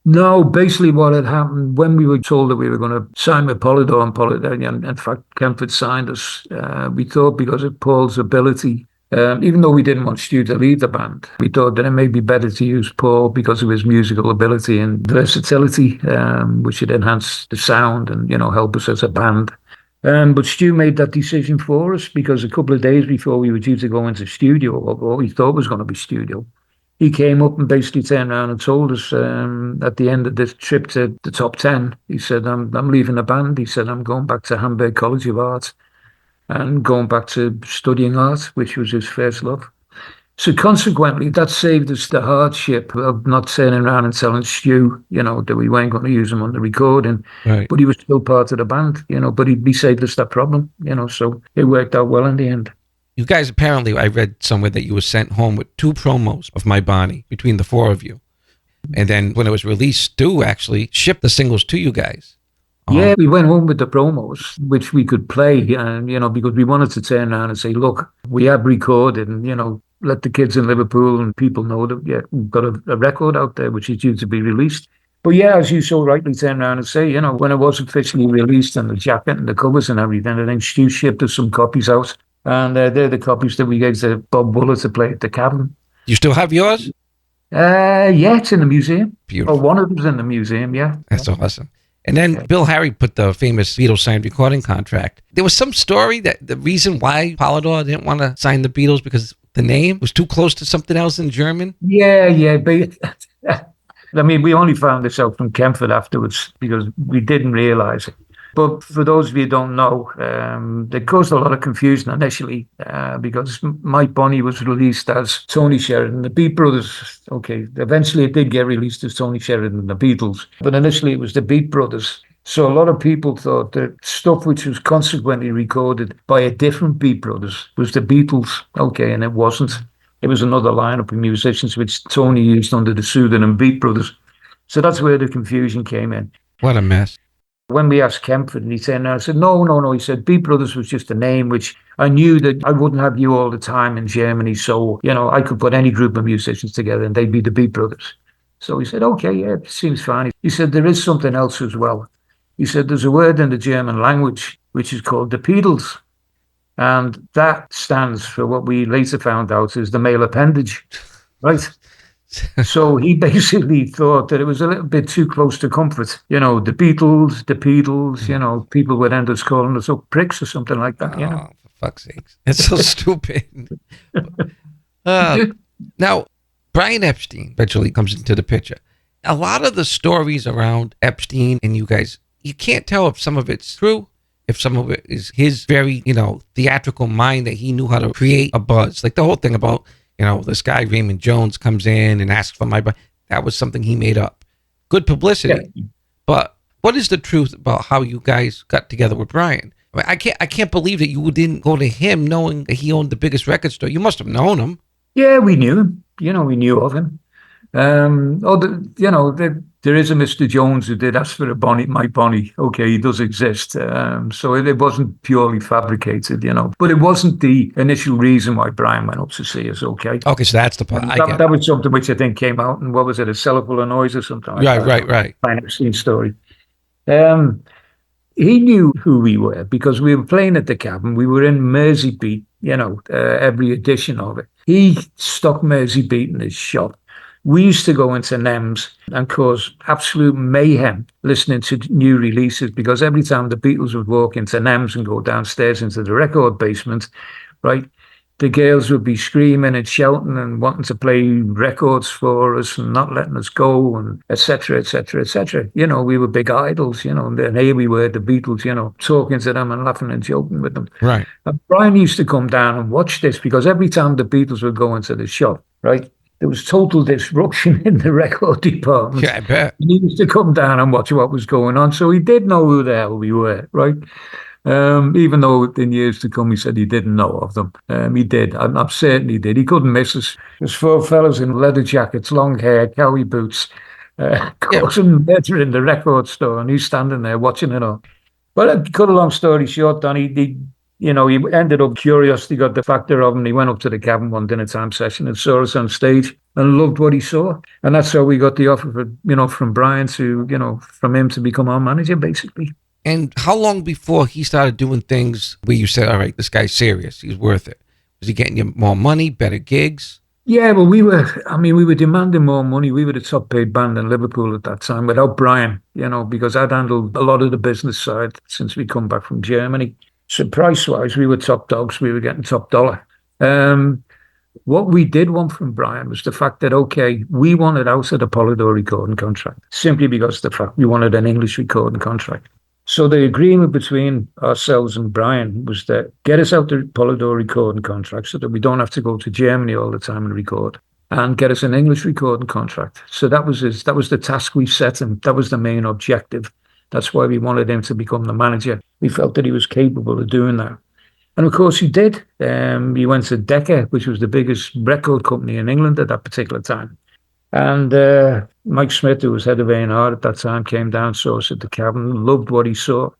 No, basically what had happened when we were told that we were going to sign with Polydor, and in fact, 𝗀𝗃𝗃𝗃 signed us, we thought because of Paul's ability, even though we didn't want Stu to leave the band, we thought that it may be better to use Paul because of his musical ability and versatility, which would enhance the sound and, help us as a band. But Stu made that decision for us because a couple of days before we were due to go into studio, or what we thought was going to be studio, he came up and basically turned around and told us at the end of this trip to the Top 10, he said, I'm leaving the band. He said, I'm going back to Hamburg College of Art and going back to studying art, which was his first love. So consequently, that saved us the hardship of not turning around and telling Stu, that we weren't going to use him on the recording. Right. But he was still part of the band, but he saved us that problem, so it worked out well in the end. You guys, apparently, I read somewhere that you were sent home with 2 promos of My Bonnie between the 4 of you. And then when it was released, Stu actually shipped the singles to you guys. Yeah, we went home with the promos, which we could play, and, because we wanted to turn around and say, look, we have recorded, and, let the kids in Liverpool and people know that, yeah, we've got a record out there which is due to be released. But yeah, as you so rightly turn around and say, when it was officially released and the jacket and the covers and everything, I think Stu shipped us some copies out. And they're the copies that we gave to Bob Buller to play at the Cabin. You still have yours? Yeah, it's in the museum. Beautiful. Or one of them's in the museum, yeah. That's awesome. And then Bill Harry put the famous Beatles signed recording contract. There was some story that the reason why Polydor didn't want to sign the Beatles because the name was too close to something else in German. Yeah. But, I mean, we only found this out from 𝗀𝗃𝗃𝗃 afterwards because we didn't realize it. But for those of you who don't know, it caused a lot of confusion initially because My Bonnie was released as Tony Sheridan, the Beat Brothers. Okay, eventually it did get released as Tony Sheridan and the Beatles, but initially it was the Beat Brothers. So a lot of people thought that stuff which was consequently recorded by a different Beat Brothers was the Beatles. Okay, and it wasn't. It was another lineup of musicians which Tony used under the pseudonym Beat Brothers. So that's where the confusion came in. What a mess. When we asked Kempford, and he said, no, I said, no. He said, Beat Brothers was just a name, which I knew that I wouldn't have you all the time in Germany. So, I could put any group of musicians together and they'd be the Beat Brothers. So he said, okay, yeah, it seems fine. He said, there is something else as well. He said, there's a word in the German language, which is called the Beatles. And that stands for what we later found out is the male appendage, right? So he basically thought that it was a little bit too close to comfort. The Beatles, people would end up calling us up pricks or something like that, for fuck's sakes. It's so stupid. Now, Brian Epstein eventually comes into the picture. A lot of the stories around Epstein and you guys, you can't tell if some of it's true, if some of it is his very, theatrical mind that he knew how to create a buzz. Like the whole thing about, this guy, Raymond Jones, comes in and asks for my buzz. That was something he made up. Good publicity. Yeah. But what is the truth about how you guys got together with Brian? I can't believe that you didn't go to him knowing that he owned the biggest record store. You must have known him. Yeah, we knew him. We knew of him. There is a Mr. Jones who did ask for my Bonnie. Okay, he does exist. So it wasn't purely fabricated, But it wasn't the initial reason why Brian went up to see us, okay? Okay, so that's the part. That was something which I think came out in, what was it, A Cellar Full of Noise or something like that. Right. Brian Epstein story. He knew who we were because we were playing at the Cabin. We were in Merseybeat, every edition of it. He stopped Merseybeat in his shop. We used to go into NEMS and cause absolute mayhem listening to new releases because every time the Beatles would walk into NEMS and go downstairs into the record basement, right, the girls would be screaming and shouting and wanting to play records for us and not letting us go and et cetera, et cetera, et cetera. We were big idols, and here we were, the Beatles, talking to them and laughing and joking with them. Right. And Brian used to come down and watch this because every time the Beatles would go into the shop, right, there was total disruption in the record department. Yeah, I bet. He used to come down and watch what was going on. So he did know who the hell we were, right? Even though in years to come he said he didn't know of them. He did. I'm certain he did. He couldn't miss us. There's four fellas in leather jackets, long hair, cowboy boots, causing murder in the record store, and he's standing there watching it all. Well, cut a long story short, Don, he ended up curiosity got the factor of him. He went up to the Cabin one dinner time session and saw us on stage and loved what he saw. And that's how we got the offer from Brian to, from him to become our manager, basically. And how long before he started doing things where you said, all right, this guy's serious, he's worth it? Was he getting you more money, better gigs? Yeah, well, we were demanding more money. We were the top paid band in Liverpool at that time without Brian, because I'd handled a lot of the business side since we come back from Germany. So price-wise, we were top dogs. We were getting top dollar. What we did want from Brian was the fact that, okay, we wanted out of the Polydor recording contract, simply because the fact we wanted an English recording contract. So the agreement between ourselves and Brian was that get us out the Polydor recording contract so that we don't have to go to Germany all the time and record, and get us an English recording contract. So that was the task we set him. That was the main objective. That's why we wanted him to become the manager. We felt that he was capable of doing that. And of course he did. He went to Decca, which was the biggest record company in England at that particular time. And Mike Smith, who was head of A&R at that time, came down, saw us at the Cabin, loved what he saw.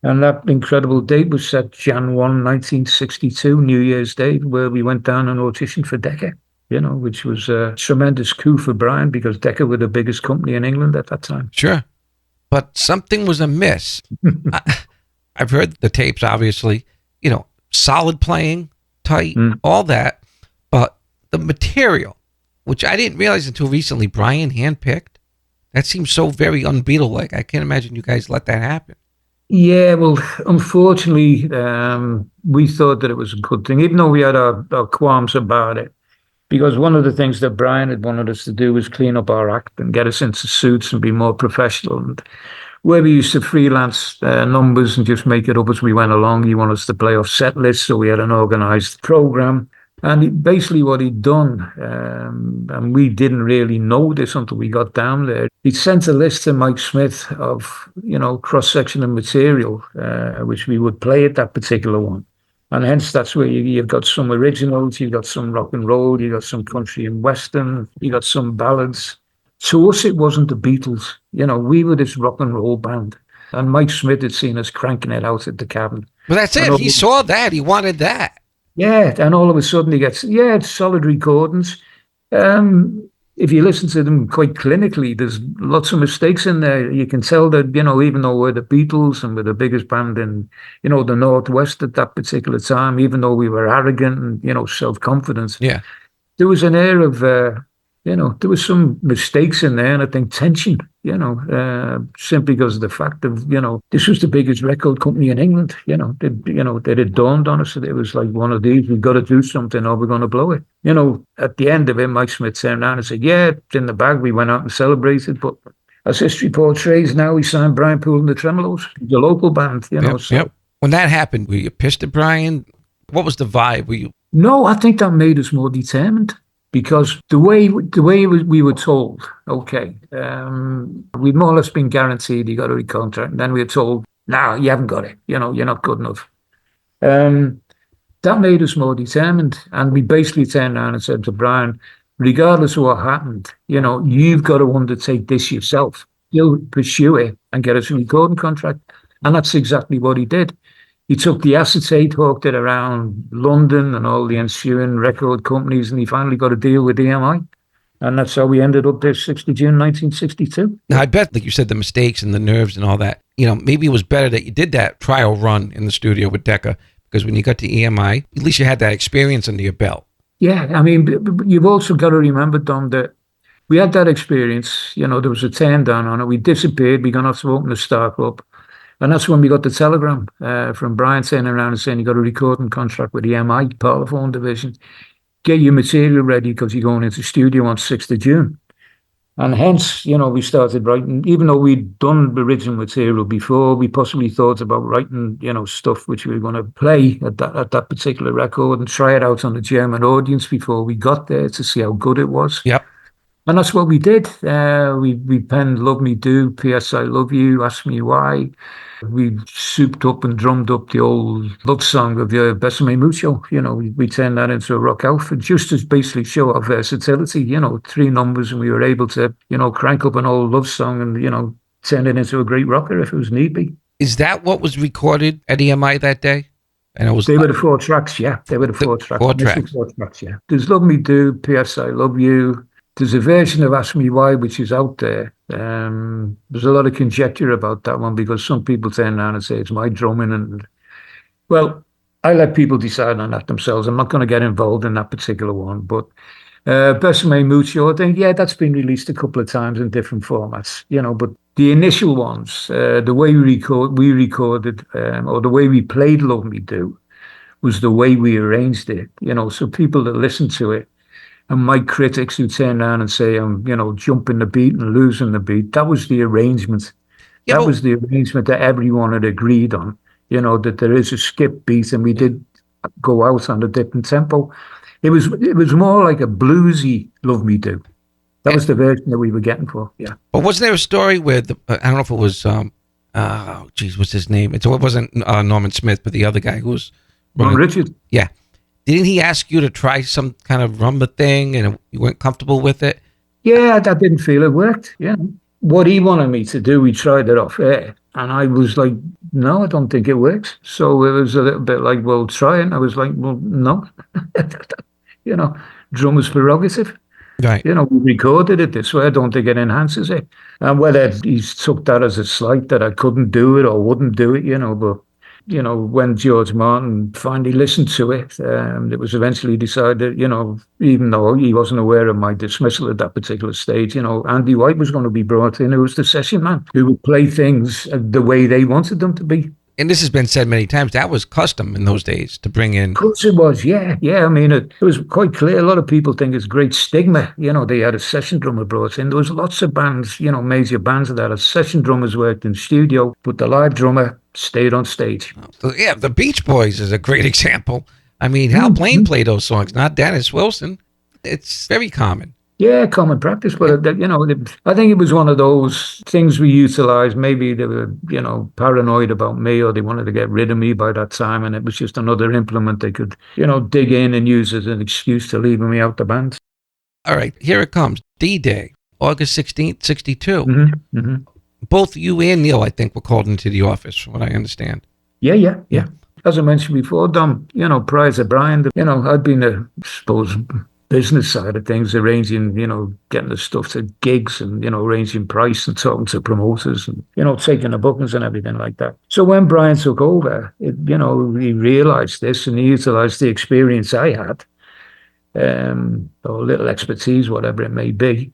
And that incredible date was set Jan 1, 1962, New Year's Day, where we went down and auditioned for Decca, which was a tremendous coup for Brian because Decca were the biggest company in England at that time. Sure. But something was amiss. I've heard the tapes, obviously, solid playing, tight, all that. But the material, which I didn't realize until recently, Brian handpicked, that seems so very un-Beatle-like. I can't imagine you guys let that happen. Yeah, well, unfortunately, we thought that it was a good thing, even though we had our qualms about it. Because one of the things that Brian had wanted us to do was clean up our act and get us into suits and be more professional. And where we used to freelance numbers and just make it up as we went along, he wanted us to play off set lists, so we had an organised programme. And basically what he'd done, and we didn't really know this until we got down there, he'd sent a list to Mike Smith of, cross-section of material, which we would play at that particular one. And hence, that's where you've got some originals, you've got some rock and roll, you've got some country and western, you've got some ballads. To us, it wasn't the Beatles. We were this rock and roll band. And Mike Smith had seen us cranking it out at the cabin. Well, that's it. He saw that. He wanted that. Yeah, and all of a sudden he gets, it's solid recordings. If you listen to them quite clinically, there's lots of mistakes in there. You can tell that, even though we're the Beatles and we're the biggest band in, the Northwest at that particular time, even though we were arrogant and, self-confident, there was an air of, there was some mistakes in there, and I think tension, simply because of the fact of, this was the biggest record company in England, that it dawned on us that it was like one of these, we've got to do something or we're going to blow it. At the end of it, Mike Smith turned around and said, it's in the bag. We went out and celebrated, but as history portrays now, we signed Brian Poole and the Tremolos, the local band, Yep. When that happened, were you pissed at Brian? What was the vibe? Were you? No, I think that made us more determined. Because the way we were told, we'd more or less been guaranteed you got a recontract, and then we were told, no, you haven't got it. You're not good enough. That made us more determined, and we basically turned around and said to Brian, regardless of what happened, you've got to undertake this yourself. You'll pursue it and get us a recording contract, and that's exactly what he did. He took the acetate, hawked it around London and all the ensuing record companies, and he finally got a deal with EMI. And that's how we ended up there, 60 June 1962. Now, I bet, like you said, the mistakes and the nerves and all that, maybe it was better that you did that trial run in the studio with Decca, because when you got to EMI, at least you had that experience under your belt. Yeah, I mean, you've also got to remember, Dom, that we had that experience. There was a turn down on it. We disappeared. We got off to open the Star Club. And that's when we got the telegram from Brian turning around and saying, you got a recording contract with the EMI Parlophone division. Get your material ready because you're going into studio on 6th of June. And hence, we started writing, even though we'd done the original material before, we possibly thought about writing, stuff which we were going to play at that particular record and try it out on the German audience before we got there to see how good it was. Yep. And that's what we did. We penned Love Me Do, P.S. I Love You, Ask Me Why. We souped up and drummed up the old love song of Besame Mucho. We turned that into a rock outfit just to basically show our versatility. 3 numbers, and we were able to, crank up an old love song and, turn it into a great rocker if it was need be. Is that what was recorded at EMI that day? And it was. They were the 4 tracks, yeah. They were the 4 tracks. 4 tracks. 4 tracks, yeah. There's Love Me Do, P.S. I Love You. There's a version of Ask Me Why, which is out there. There's a lot of conjecture about that one because some people turn around and say it's my drumming. And well, I let people decide on that themselves. I'm not going to get involved in that particular one. But Besame Mucho, I think, that's been released a couple of times in different formats. But the initial ones, the way we recorded, or the way we played Love Me Do, was the way we arranged it. So people that listen to it, and my critics who turn around and say I'm, jumping the beat and losing the beat, that was the arrangement. Yeah, that was the arrangement that everyone had agreed on, that there is a skip beat and we did go out on a different tempo. It was more like a bluesy Love Me Do. That was the version that we were getting for, yeah. But wasn't there a story where, I don't know if it was, what's his name? It wasn't Norman Smith, but the other guy who was... Ron Richard. Yeah. Didn't he ask you to try some kind of rumba thing and you weren't comfortable with it? Yeah, I didn't feel it worked. Yeah. What he wanted me to do, we tried it off air. And I was like, no, I don't think it works. So it was a little bit like, well, try it. And I was like, well, no. Drummer's prerogative. Right. We recorded it this way. I don't think it enhances it. And whether he took that as a slight that I couldn't do it or wouldn't do it, but... when George Martin finally listened to it, it was eventually decided, even though he wasn't aware of my dismissal at that particular stage, Andy White was going to be brought in, who was the session man, who would play things the way they wanted them to be. And this has been said many times, that was custom in those days to bring in. Of course it was, yeah. I mean, it was quite clear. A lot of people think it's great stigma. They had a session drummer brought in. There was lots of bands, major bands that had session drummers worked in studio, but the live drummer stayed on stage. Yeah, the Beach Boys is a great example. I mean, Hal Blaine played those songs, not Dennis Wilson. It's very common. Yeah, common practice, but I think it was one of those things we utilized. Maybe they were, paranoid about me, or they wanted to get rid of me by that time, and it was just another implement they could, dig in and use as an excuse to leaving me out the band. All right, here it comes. D-Day, August 16th, 62. Both you and Neil, I think, were called into the office, from what I understand. Yeah. As I mentioned before, Dom, prior to Brian, I'd been business side of things, arranging, getting the stuff to gigs and, arranging price and talking to promoters and, taking the bookings and everything like that. So when Brian took over, he realized this and he utilized the experience I had, or little expertise, whatever it may be.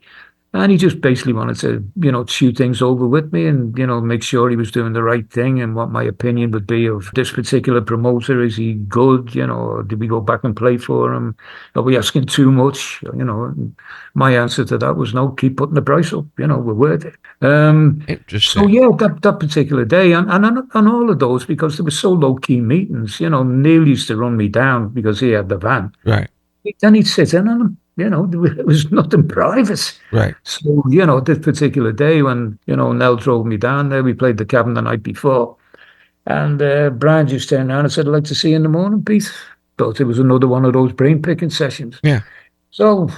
And he just basically wanted to, chew things over with me and, make sure he was doing the right thing and what my opinion would be of this particular promoter. Is he good? Or did we go back and play for him? Are we asking too much? My answer to that was no, keep putting the price up. We're worth it. Interesting. So, yeah, that particular day and all of those, because there were so low-key meetings, Neil used to run me down because he had the van. Right. Then he'd sit in on them. There was nothing private. Right. So, this particular day when, Nell drove me down there, we played the cabin the night before. And Brian just turned around and said, I'd like to see you in the morning, Pete. Thought it was another one of those brain-picking sessions. Yeah. So,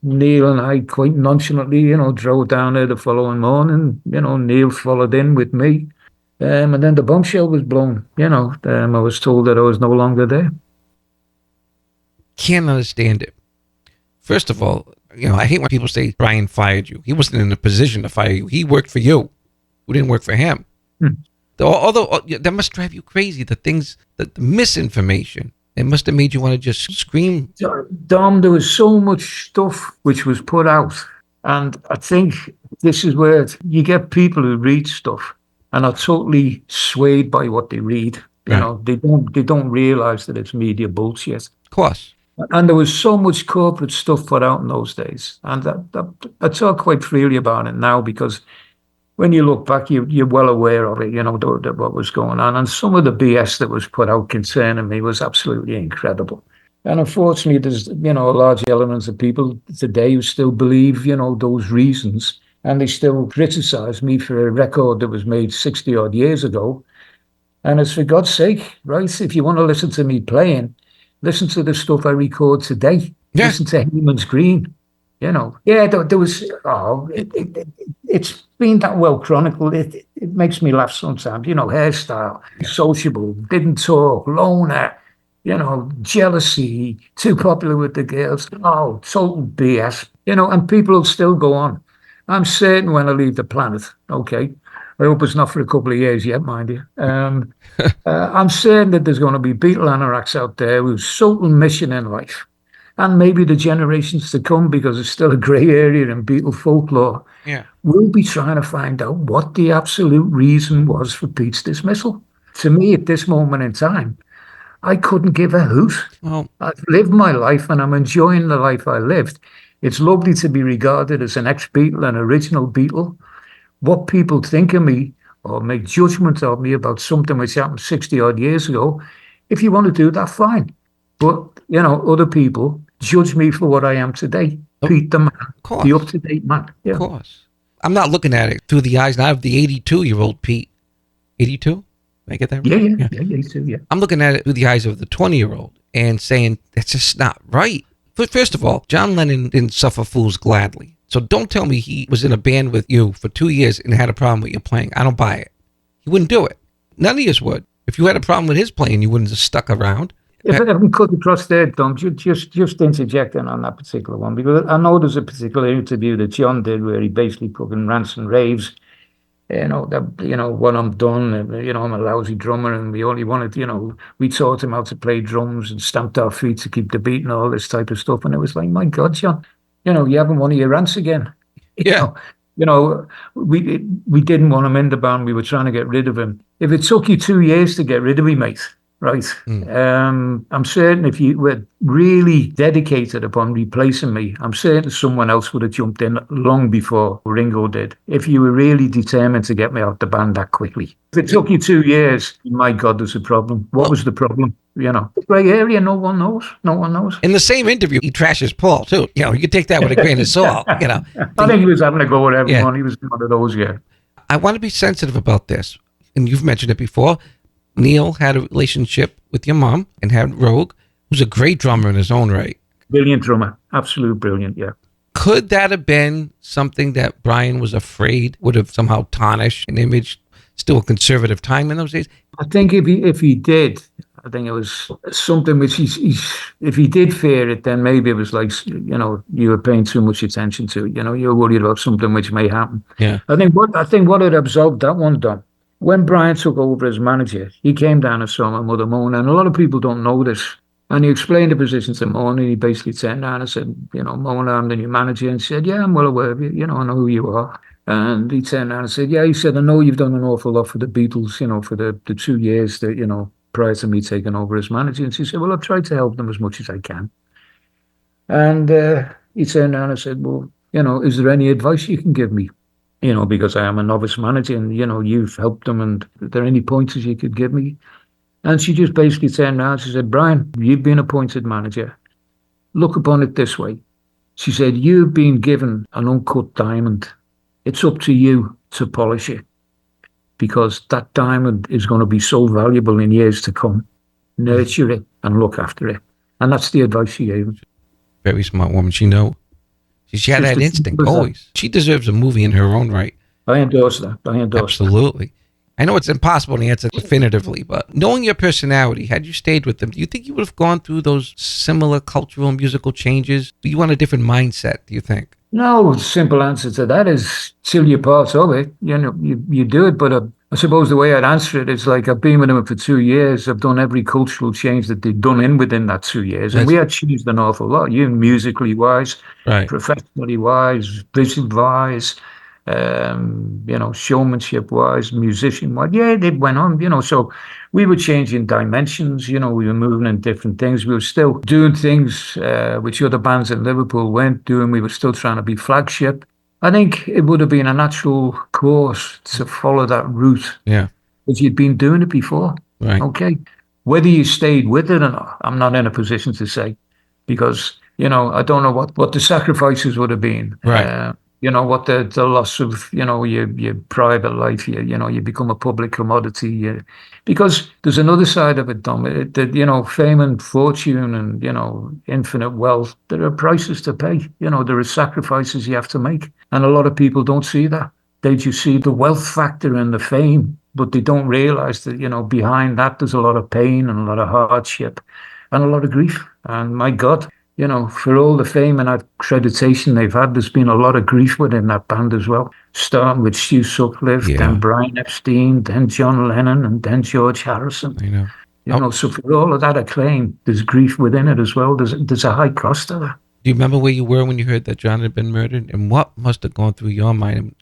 Neil and I quite nonchalantly, drove down there the following morning. Neil followed in with me. And then the bombshell was blown. I was told that I was no longer there. Can't understand it. First of all, I hate when people say Brian fired you. He wasn't in a position to fire you. He worked for you. We didn't work for him. Although that must drive you crazy. The misinformation, it must have made you want to just scream. Dom, there was so much stuff which was put out. And I think this is where you get people who read stuff and are totally swayed by what they read. Right. They don't realize that it's media bullshit. Of course. And there was so much corporate stuff put out in those days. And I talk quite freely about it now because when you look back, you're well aware of it, what was going on. And some of the BS that was put out concerning me was absolutely incredible. And unfortunately, there's, a large element of people today who still believe, those reasons. And they still criticize me for a record that was made 60 odd years ago. And it's for God's sake, right? If you want to listen to me playing, listen to the stuff I record today. Yeah. Listen to Heyman's Green. Yeah, there was. It's been that well chronicled. It makes me laugh sometimes. Hairstyle, sociable, didn't talk, loner. Jealousy, too popular with the girls. Oh, total BS. And people will still go on. I'm certain when I leave the planet. Okay. I hope it's not for a couple of years yet, mind you. I'm certain that there's going to be Beatle anoraks out there whose sole mission in life, and maybe the generations to come, because it's still a grey area in Beatle folklore, will be trying to find out what the absolute reason was for Pete's dismissal. To me, at this moment in time, I couldn't give a hoot. Well, I've lived my life and I'm enjoying the life I lived. It's lovely to be regarded as an ex-Beatle, an original Beatle. What people think of me or make judgment of me about something which happened 60 odd years ago, if you want to do that, fine. But, other people judge me for what I am today. Pete the man, the up-to-date man. Yeah. Of course. I'm not looking at it through the eyes now of the 82-year-old Pete. 82? Did I get that right? Yeah, 82, yeah. I'm looking at it through the eyes of the 20-year-old and saying, that's just not right. First of all, John Lennon didn't suffer fools gladly. So don't tell me he was in a band with you for 2 years and had a problem with your playing. I don't buy it. He wouldn't do it. None of us would. If you had a problem with his playing, you wouldn't have stuck around. If I can cut across there, Tom, just interjecting on that particular one, because I know there's a particular interview that John did where he basically fucking rants and raves, when I'm done, I'm a lousy drummer and we only wanted, we taught him how to play drums and stamped our feet to keep the beat and all this type of stuff. And it was like, my God, John, you having one of your rants again. Yeah. We didn't want him in the band. We were trying to get rid of him. If it took you 2 years to get rid of him, mate, right? I'm certain if you were really dedicated upon replacing me, I'm certain someone else would have jumped in long before Ringo did. If you were really determined to get me out the band that quickly. If it took you 2 years, my God, there's a problem. What was the problem? The grey area, no one knows. No one knows. In the same interview, he trashes Paul, too. You could take that with a grain of salt, I think he was having a go at everyone. Yeah. He was one of those, yeah. I want to be sensitive about this. And you've mentioned it before. Neil had a relationship with your mom and had Rogue, who's a great drummer in his own right. Brilliant drummer. Absolute brilliant, yeah. Could that have been something that Brian was afraid would have somehow tarnished an image? Still a conservative time in those days. I think if he did, I think it was something which if he did fear it, then maybe it was like, you were paying too much attention to it. You're worried about something which may happen. Yeah. I think what had absorbed that one, Don, when Brian took over as manager, he came down and saw my mother Mona, and a lot of people don't know this. And he explained the position to Mona, and he basically turned around and said, Mona, I'm the new manager. And she said, yeah, I'm well aware of you. I know who you are. And he turned around and said, yeah, he said, I know you've done an awful lot for the Beatles, for the 2 years that, prior to me taking over as manager. And she said, well, I've tried to help them as much as I can. And he turned around and said, well, is there any advice you can give me? Because I am a novice manager and, you've helped them. And are there any pointers you could give me? And she just basically turned around. She said, Brian, you've been appointed manager. Look upon it this way. She said, you've been given an uncut diamond. It's up to you to polish it, because that diamond is going to be so valuable in years to come. Nurture it and look after it. And that's the advice she gave him. Very smart woman. She had that instinct always. She deserves a movie in her own right. I endorse that. Absolutely. I know it's impossible to answer definitively, but knowing your personality, had you stayed with them, do you think you would have gone through those similar cultural and musical changes? Do you want a different mindset, do you think? No, the simple answer to that is till you're part of it, you do it. But I suppose the way I'd answer it is like, I've been with them for 2 years. I've done every cultural change that they've done within that 2 years. And we had changed an awful lot, musically wise, right, professionally wise, business wise, showmanship wise, musician wise. Yeah, it went on, so we were changing dimensions, we were moving in different things. We were still doing things which other bands in Liverpool weren't doing. We were still trying to be flagship. I think it would have been a natural course to follow that route. Yeah. Because you'd been doing it before. Right. Okay. Whether you stayed with it or not, I'm not in a position to say, because, I don't know what the sacrifices would have been. Right. What the loss of, your private life, you become a public commodity. Because there's another side of it, Dom, that, fame and fortune and, infinite wealth, there are prices to pay. There are sacrifices you have to make. And a lot of people don't see that. They just see the wealth factor and the fame, but they don't realize that, behind that, there's a lot of pain and a lot of hardship and a lot of grief. And my God, for all the fame and accreditation they've had, there's been a lot of grief within that band as well. Starting with Stu Sutcliffe, then Brian Epstein, then John Lennon, and then George Harrison. I know. So for all of that acclaim, there's grief within it as well. There's a high cost to that. Do you remember where you were when you heard that John had been murdered? And what must have gone through your mind?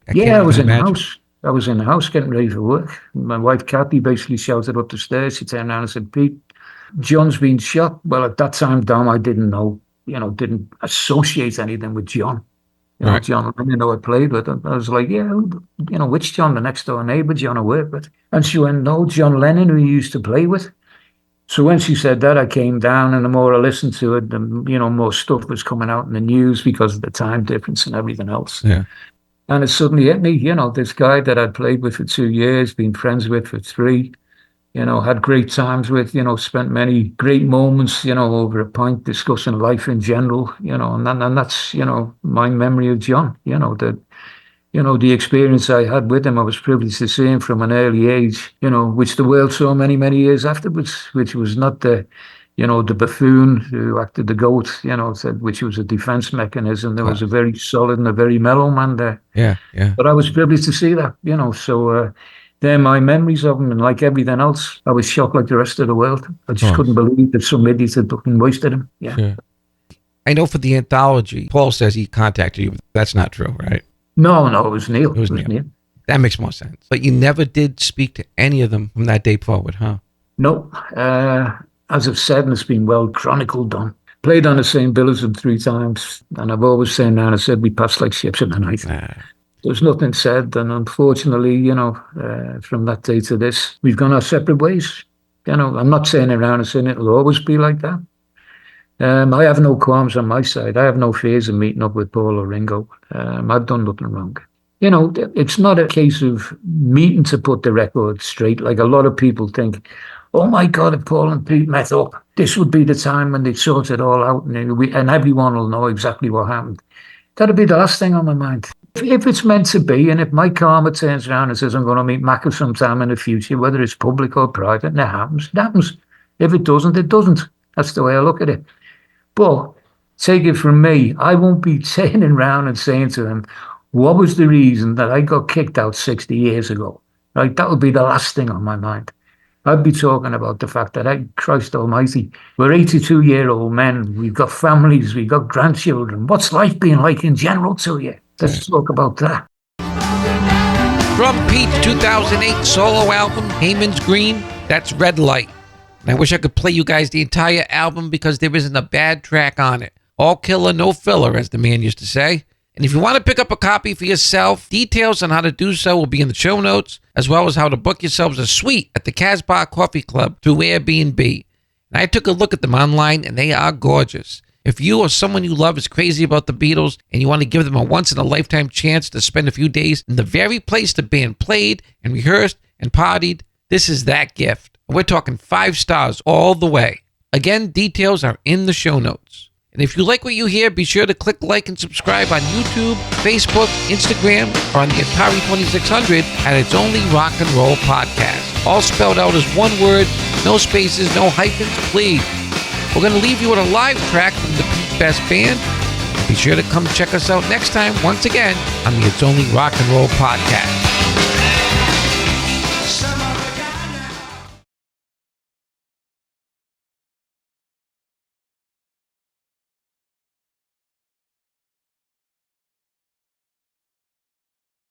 I was in the house. I was in the house getting ready for work. My wife, Kathy, basically shouted up the stairs. She turned around and said, Pete, John's been shot. Well, at that time, Dom, I didn't know, didn't associate anything with John. Right. John Lennon, I played with. I was like, which John? The next door neighbor John I worked with. And she went, no, John Lennon, who you used to play with. So when she said that, I came down, and the more I listened to it, the more stuff was coming out in the news because of the time difference and everything else. Yeah. And it suddenly hit me, this guy that I'd played with for 2 years, been friends with for 3, had great times with, spent many great moments, over a pint discussing life in general, and that's, my memory of John, the experience I had with him. I was privileged to see him from an early age, which the world saw many, many years afterwards, which was not the buffoon who acted the goat, which was a defense mechanism. There was a very solid and a very mellow man there. Yeah, yeah. But I was privileged to see that, so they're my memories of him. And like everything else, I was shocked like the rest of the world. I just couldn't believe that some idiot had fucking wasted him. Yeah. Sure. I know for the anthology, Paul says he contacted you. That's not true, right? No, it was Neil. It was Neil. That makes more sense. But you never did speak to any of them from that day forward, huh? No. As I've said, and it's been well chronicled, Don. Played on the same bill as them 3 times. And I've always said now, I said we passed like ships in the night. There's nothing said. And unfortunately, from that day to this, we've gone our separate ways. I'm not saying around and saying it'll always be like that. I have no qualms on my side. I have no fears of meeting up with Paul or Ringo. I've done nothing wrong. It's not a case of meeting to put the record straight. Like a lot of people think, oh my God, if Paul and Pete met up, this would be the time when they'd sort it all out and everyone will know exactly what happened. That'd be the last thing on my mind. If it's meant to be, and if Mike Karma turns around and says, I'm going to meet Macca sometime in the future, whether it's public or private, and it happens, it happens. If it doesn't, it doesn't. That's the way I look at it. But take it from me, I won't be turning around and saying to them, what was the reason that I got kicked out 60 years ago? Right? That would be the last thing on my mind. I'd be talking about the fact that, Christ almighty, we're 82-year-old men. We've got families. We've got grandchildren. What's life been like in general to you? Let's talk about that. From Pete's 2008 solo album, Hayman's Green, that's Red Light. And I wish I could play you guys the entire album because there isn't a bad track on it. All killer, no filler, as the man used to say. And if you want to pick up a copy for yourself, details on how to do so will be in the show notes, as well as how to book yourselves a suite at the Casbah Coffee Club through Airbnb. And I took a look at them online, and they are gorgeous. If you or someone you love is crazy about the Beatles and you want to give them a once-in-a-lifetime chance to spend a few days in the very place the band played and rehearsed and partied, this is that gift. We're talking 5 stars all the way. Again, details are in the show notes. And if you like what you hear, be sure to click like and subscribe on YouTube, Facebook, Instagram, or on the Atari 2600 at It's Only Rock and Roll Podcast. All spelled out as one word, no spaces, no hyphens, please. We're going to leave you with a live track from the petebest band. Be sure to come check us out next time, once again, on the It's Only Rock and Roll Podcast.